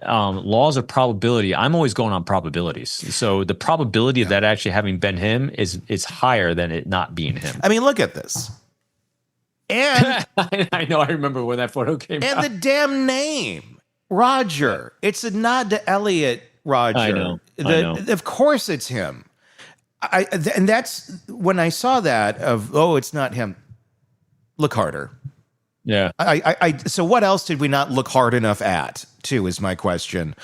S4: laws of probability. I'm always going on probabilities. So the probability of that actually having been him is higher than it not being him.
S2: I mean, look at this. And
S4: I know, I remember when that photo came out.
S2: And the damn name, Roger. It's a nod to Elliot Roger.
S4: I know.
S2: Of course it's him. And that's when I saw that it's not him. Look harder.
S4: Yeah.
S2: So what else did we not look hard enough at, too, is my question.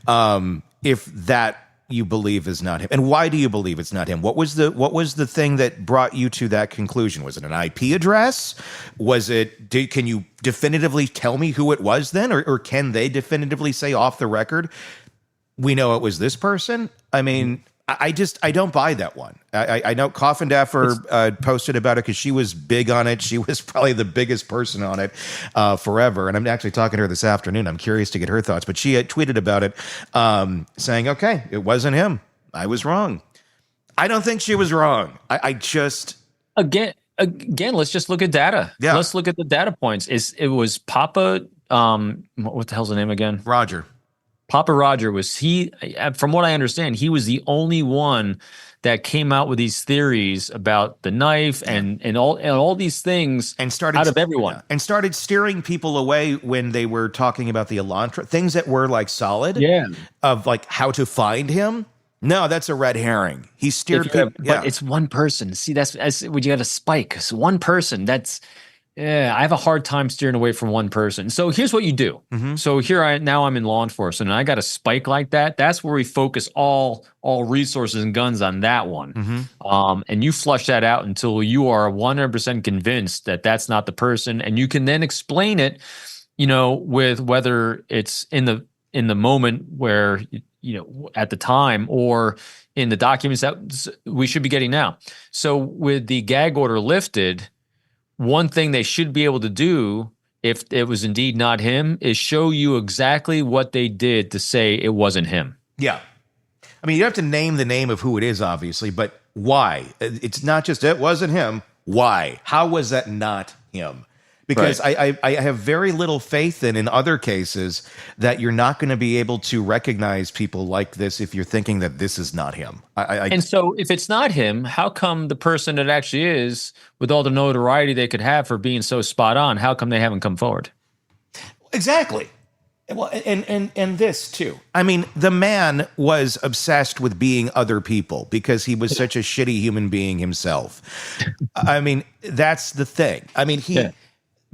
S2: If that you believe is not him. And why do you believe it's not him? What was the thing that brought you to that conclusion? Was it an IP address? Can you definitively tell me who it was then? Or can they definitively say off the record, we know it was this person? I mean, I don't buy that one. I know Coffindaffer posted about it because she was big on it. She was probably the biggest person on it forever. And I'm actually talking to her this afternoon. I'm curious to get her thoughts. But she had tweeted about it saying, okay, it wasn't him. I was wrong. I don't think she was wrong. I just... Again,
S4: let's just look at data.
S2: Yeah.
S4: Let's look at the data points. It was Papa... what the hell's the name again?
S2: Roger.
S4: Papa Roger from what I understand, he was the only one that came out with these theories about the knife and all these things
S2: and started
S4: out of everyone.
S2: Yeah, and started steering people away when they were talking about the Elantra, things that were like solid of like how to find him. No, that's a red herring. He steered people.
S4: But it's one person. See, that's when you got a spike. It's one person. I have a hard time steering away from one person. So here's what you do. Mm-hmm. So now I'm in law enforcement and I got a spike like that. That's where we focus all resources and guns on that one. Mm-hmm. And you flush that out until you are 100% convinced that that's not the person. And you can then explain it, with whether it's in the moment where, at the time or in the documents that we should be getting now. So with the gag order lifted, one thing they should be able to do, if it was indeed not him, is show you exactly what they did to say it wasn't him.
S2: Yeah. I mean, you have to name the name of who it is, obviously, but why? It's not just it wasn't him. Why? How was that not him? Because right. I have very little faith in other cases that you're not going to be able to recognize people like this if you're thinking that this is not him.
S4: And so if it's not him, how come the person that actually is, with all the notoriety they could have for being so spot on, how come they haven't come forward?
S2: Exactly. Well, and this too. I mean, the man was obsessed with being other people because he was such a shitty human being himself. I mean, that's the thing. I mean,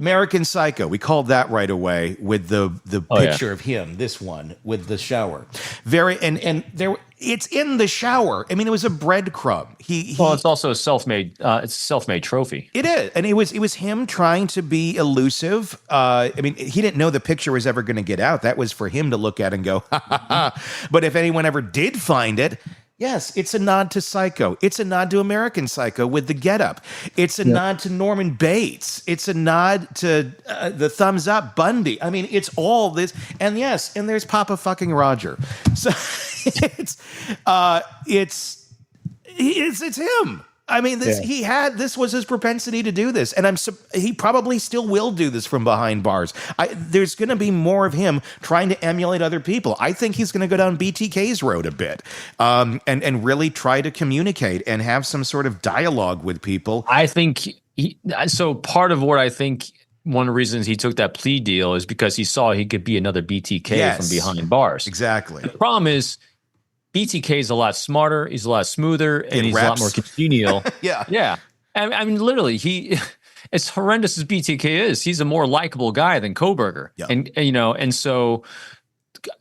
S2: American Psycho. We called that right away with the
S4: Oh,
S2: picture of him. This one with the shower. Very and there. It's in the shower. I mean, it was a breadcrumb.
S4: Well, it's also a self-made. It's a self-made trophy.
S2: It is, and it was him trying to be elusive. I mean, he didn't know the picture was ever going to get out. That was for him to look at and go, ha ha ha. But if anyone ever did find it. Yes, it's a nod to Psycho. It's a nod to American Psycho with the getup. It's a nod to Norman Bates. It's a nod to the thumbs up Bundy. I mean, it's all this. And yes, and there's Papa fucking Roger. So it's him. I mean, this was his propensity to do this, and he probably still will do this from behind bars. There's going to be more of him trying to emulate other people. I think he's going to go down BTK's road a bit, and really try to communicate and have some sort of dialogue with people.
S4: I think so. Part of what I think one of the reasons he took that plea deal is because he saw he could be another BTK from behind bars.
S2: Exactly.
S4: The problem is, BTK is a lot smarter. He's a lot smoother, and he's a lot more congenial. Yeah. I mean, literally, as horrendous as BTK is, he's a more likable guy than Kohberger.
S2: Yeah.
S4: And so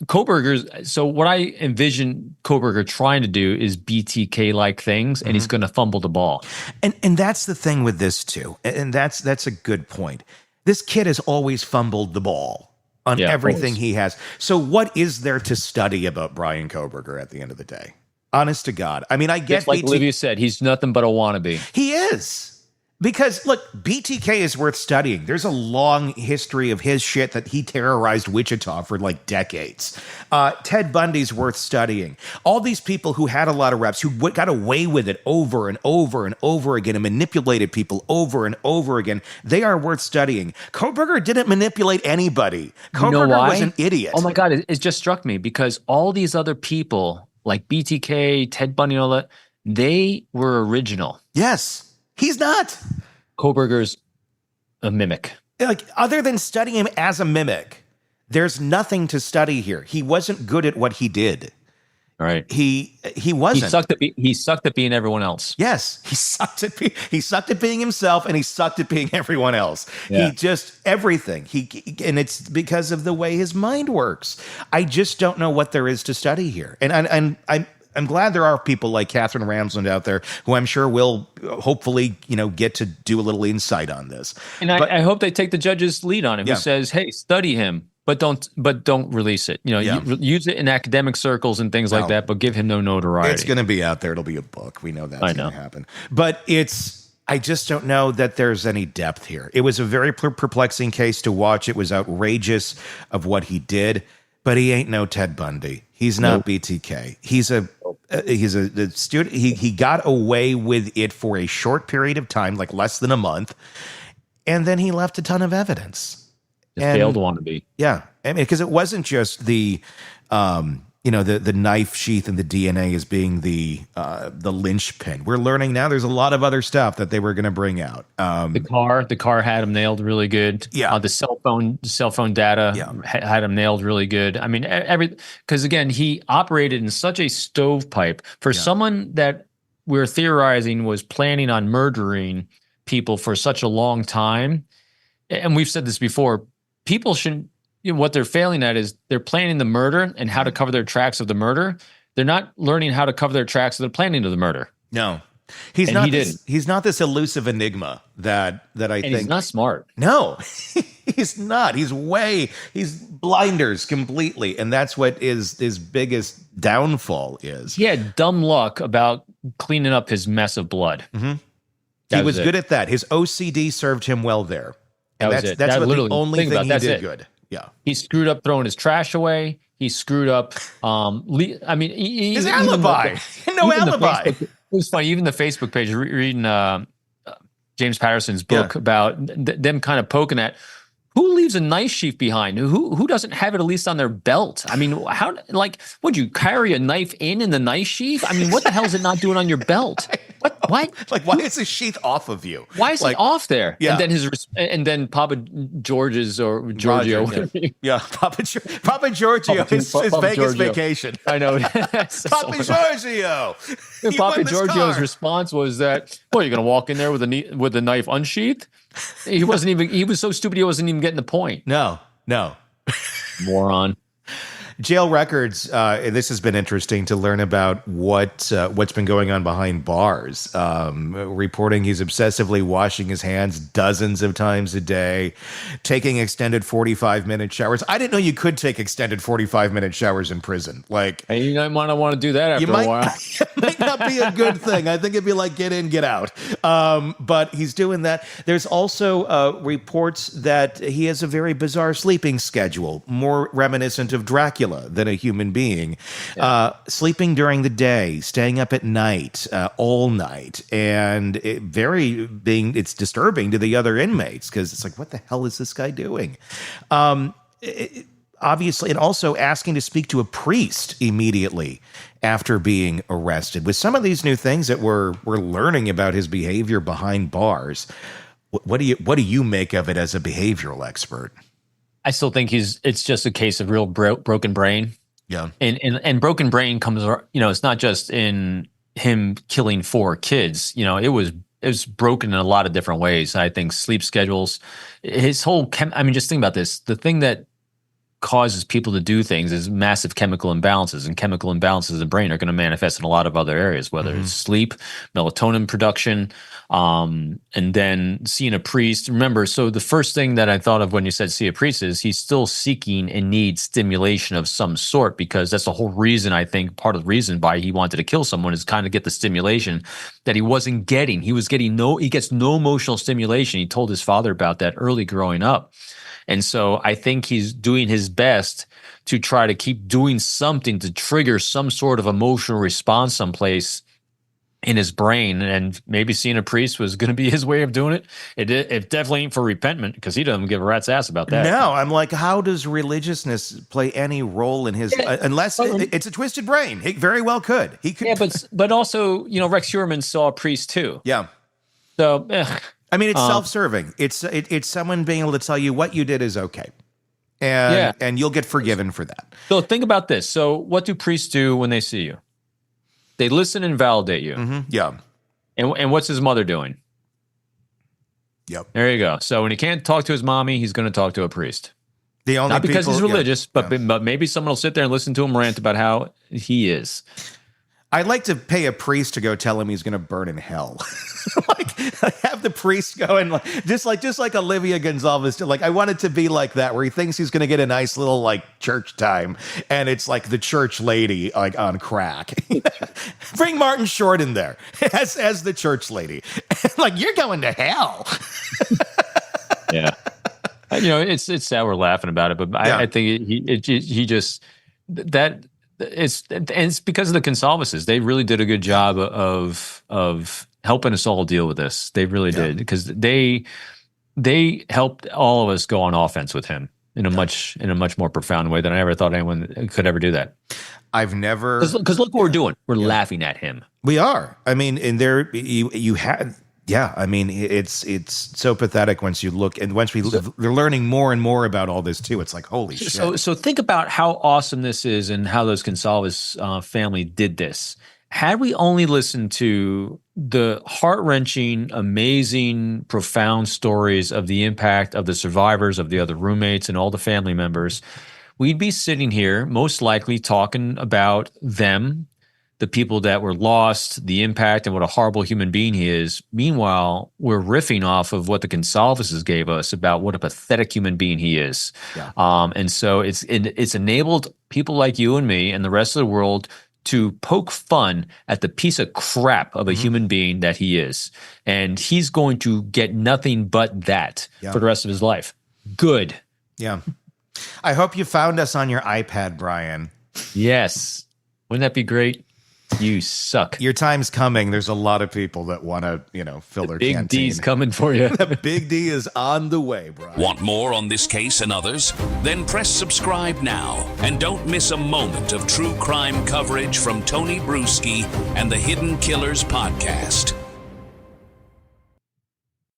S4: Kohberger's. So what I envision Kohberger trying to do is BTK like things, and he's going to fumble the ball.
S2: And that's the thing with this too, and that's a good point. This kid has always fumbled the ball on everything he has. So what is there to study about Bryan Kohberger at the end of the day? Honest to God. I mean, I get
S4: like Olivia said, he's nothing but a wannabe.
S2: He is. Because, look, BTK is worth studying. There's a long history of his shit that he terrorized Wichita for like decades. Ted Bundy's worth studying. All these people who had a lot of reps, who got away with it over and over and over again and manipulated people over and over again, they are worth studying. Kohberger didn't manipulate anybody. Kohberger was an idiot.
S4: Oh my God, it just struck me because all these other people, like BTK, Ted Bundy, and all that, they were original.
S2: Yes. He's not.
S4: Kohberger's a mimic.
S2: Like, other than studying him as a mimic, there's nothing to study here. He wasn't good at what he did.
S4: All right.
S2: He wasn't.
S4: He sucked at being everyone else.
S2: Yes, he sucked at being himself, and he sucked at being everyone else.
S4: Yeah.
S2: He just everything. And it's because of the way his mind works. I just don't know what there is to study here. And I'm glad there are people like Catherine Ramsland out there who I'm sure will hopefully, get to do a little insight on this.
S4: And I hope they take the judge's lead on it, who says, "Hey, study him, but don't release it. Use it in academic circles and things like that, but give him no notoriety."
S2: It's going to be out there. It'll be a book. We know that's going to happen. But I just don't know that there's any depth here. It was a very perplexing case to watch. It was outrageous of what he did, but he ain't no Ted Bundy. He's not BTK. He's a student. He got away with it for a short period of time, like less than a month, and then he left a ton of evidence.
S4: Failed wannabe.
S2: Yeah, I mean, because it wasn't just the knife sheath and the DNA as being the linchpin. We're learning now there's a lot of other stuff that they were going to bring out.
S4: The car had him nailed really good.
S2: Yeah.
S4: The cell phone data had him nailed really good. I mean, because again, he operated in such a stovepipe for someone that we're theorizing was planning on murdering people for such a long time. And we've said this before, people shouldn't, what they're failing at is they're planning the murder and how to cover their tracks of the murder. They're not learning how to cover their tracks of the planning of the murder.
S2: No, he's not this elusive enigma that I think.
S4: He's not smart.
S2: No, he's not. He's blinders completely. And that's what his biggest downfall is.
S4: He had dumb luck about cleaning up his mess of blood.
S2: Mm-hmm. He was good at that. His OCD served him well there. And that's the only thing he did good. Yeah,
S4: he screwed up throwing his trash away. He screwed up.
S2: His alibi. No alibi.
S4: It was funny. Even the Facebook page, reading James Patterson's book about them kind of poking at who leaves a knife sheath behind. Who doesn't have it at least on their belt? I mean, how? Like, would you carry a knife in the knife sheath? I mean, what the hell is it not doing on your belt? What?
S2: Like, why is the sheath off of you?
S4: Why is
S2: like,
S4: it off there?
S2: Yeah.
S4: And then Papa George's or Giorgio.
S2: Roger, yeah. Papa Giorgio, his Vegas
S4: Giorgio.
S2: vacation.
S4: I know.
S2: Papa Giorgio.
S4: Papa Giorgio's response was that, "Well, you're going to walk in there with a knife unsheathed." He was so stupid he wasn't even getting the point.
S2: No.
S4: Moron.
S2: Jail records. This has been interesting to learn about what's been going on behind bars. Reporting he's obsessively washing his hands dozens of times a day, taking extended 45-minute showers. I didn't know you could take extended 45-minute showers in prison. Like,
S4: and you might not want to do that after a while.
S2: It might not be a good thing. I think it'd be like get in, get out. But he's doing that. There's also reports that he has a very bizarre sleeping schedule, more reminiscent of Dracula than a human being. Sleeping during the day, staying up at night, all night, and it's disturbing to the other inmates because it's like, what the hell is this guy doing? Obviously, and also asking to speak to a priest immediately after being arrested. With some of these new things that we're learning about his behavior behind bars, what do you make of it as a behavioral expert?
S4: I still think it's just a case of real broken brain.
S2: Yeah.
S4: And broken brain comes, it's not just in him killing 4 kids. It was broken in a lot of different ways. I think sleep schedules, his whole just think about this. The thing that causes people to do things is massive chemical imbalances, and chemical imbalances in the brain are going to manifest in a lot of other areas, whether it's sleep, melatonin production, and then seeing a priest. Remember, so the first thing that I thought of when you said see a priest is he's still seeking and needs stimulation of some sort, because that's the whole reason, I think, part of the reason why he wanted to kill someone is kind of get the stimulation that he wasn't getting. He gets no emotional stimulation. He told his father about that early growing up. And so I think he's doing his best to try to keep doing something to trigger some sort of emotional response someplace in his brain. And maybe seeing a priest was going to be his way of doing it. It definitely ain't for repentment, because he doesn't give a rat's ass about that.
S2: No, I'm like, how does religiousness play any role in his, unless it's a twisted brain? He very well could. He could.
S4: Yeah, but also, Rex Heuermann saw a priest too.
S2: Yeah.
S4: So,
S2: it's self-serving. It's someone being able to tell you what you did is okay, and you'll get forgiven for that.
S4: So think about this. So what do priests do when they see you? They listen and validate you.
S2: Mm-hmm. Yeah.
S4: And what's his mother doing?
S2: Yep.
S4: There you go. So when he can't talk to his mommy, he's going to talk to a priest. Not because he's religious, but maybe someone will sit there and listen to him rant about how he is.
S2: I'd like to pay a priest to go tell him he's going to burn in hell. like have the priest go and just like Olivia Gonzalez. Like, I want it to be like that, where he thinks he's going to get a nice little like church time, and it's like the church lady like on crack. Bring Martin Short in there as the church lady. Like, you're going to hell.
S4: Yeah. It's sad we're laughing about it, but I think he just that. It's because of the Gonzalez's. They really did a good job of helping us all deal with this. They really did, because they helped all of us go on offense with him in a much more profound way than I ever thought anyone could ever do that.
S2: I've never,
S4: because look what we're doing. We're laughing at him.
S2: We are. And there you had. Yeah, it's so pathetic once you look, and once we're learning more and more about all this too. It's like, holy shit.
S4: So think about how awesome this is, and how those Gonzalez family did this. Had we only listened to the heart-wrenching, amazing, profound stories of the impact of the survivors, of the other roommates, and all the family members, we'd be sitting here most likely talking about them, the people that were lost, the impact, and what a horrible human being he is. Meanwhile, we're riffing off of what the Gonzalez's gave us about what a pathetic human being he is. Yeah. And so it's enabled people like you and me and the rest of the world to poke fun at the piece of crap of a human being that he is. And he's going to get nothing but that for the rest of his life. Good.
S2: Yeah. I hope you found us on your iPad, Bryan.
S4: Yes. Wouldn't that be great? You suck.
S2: Your time's coming. There's a lot of people that want to, fill their
S4: Big
S2: canteen.
S4: D's coming for you.
S2: Big D is on the way, Brian.
S1: Want more on this case and others? Then press subscribe now and don't miss a moment of true crime coverage from Tony Brueski and the Hidden Killers podcast.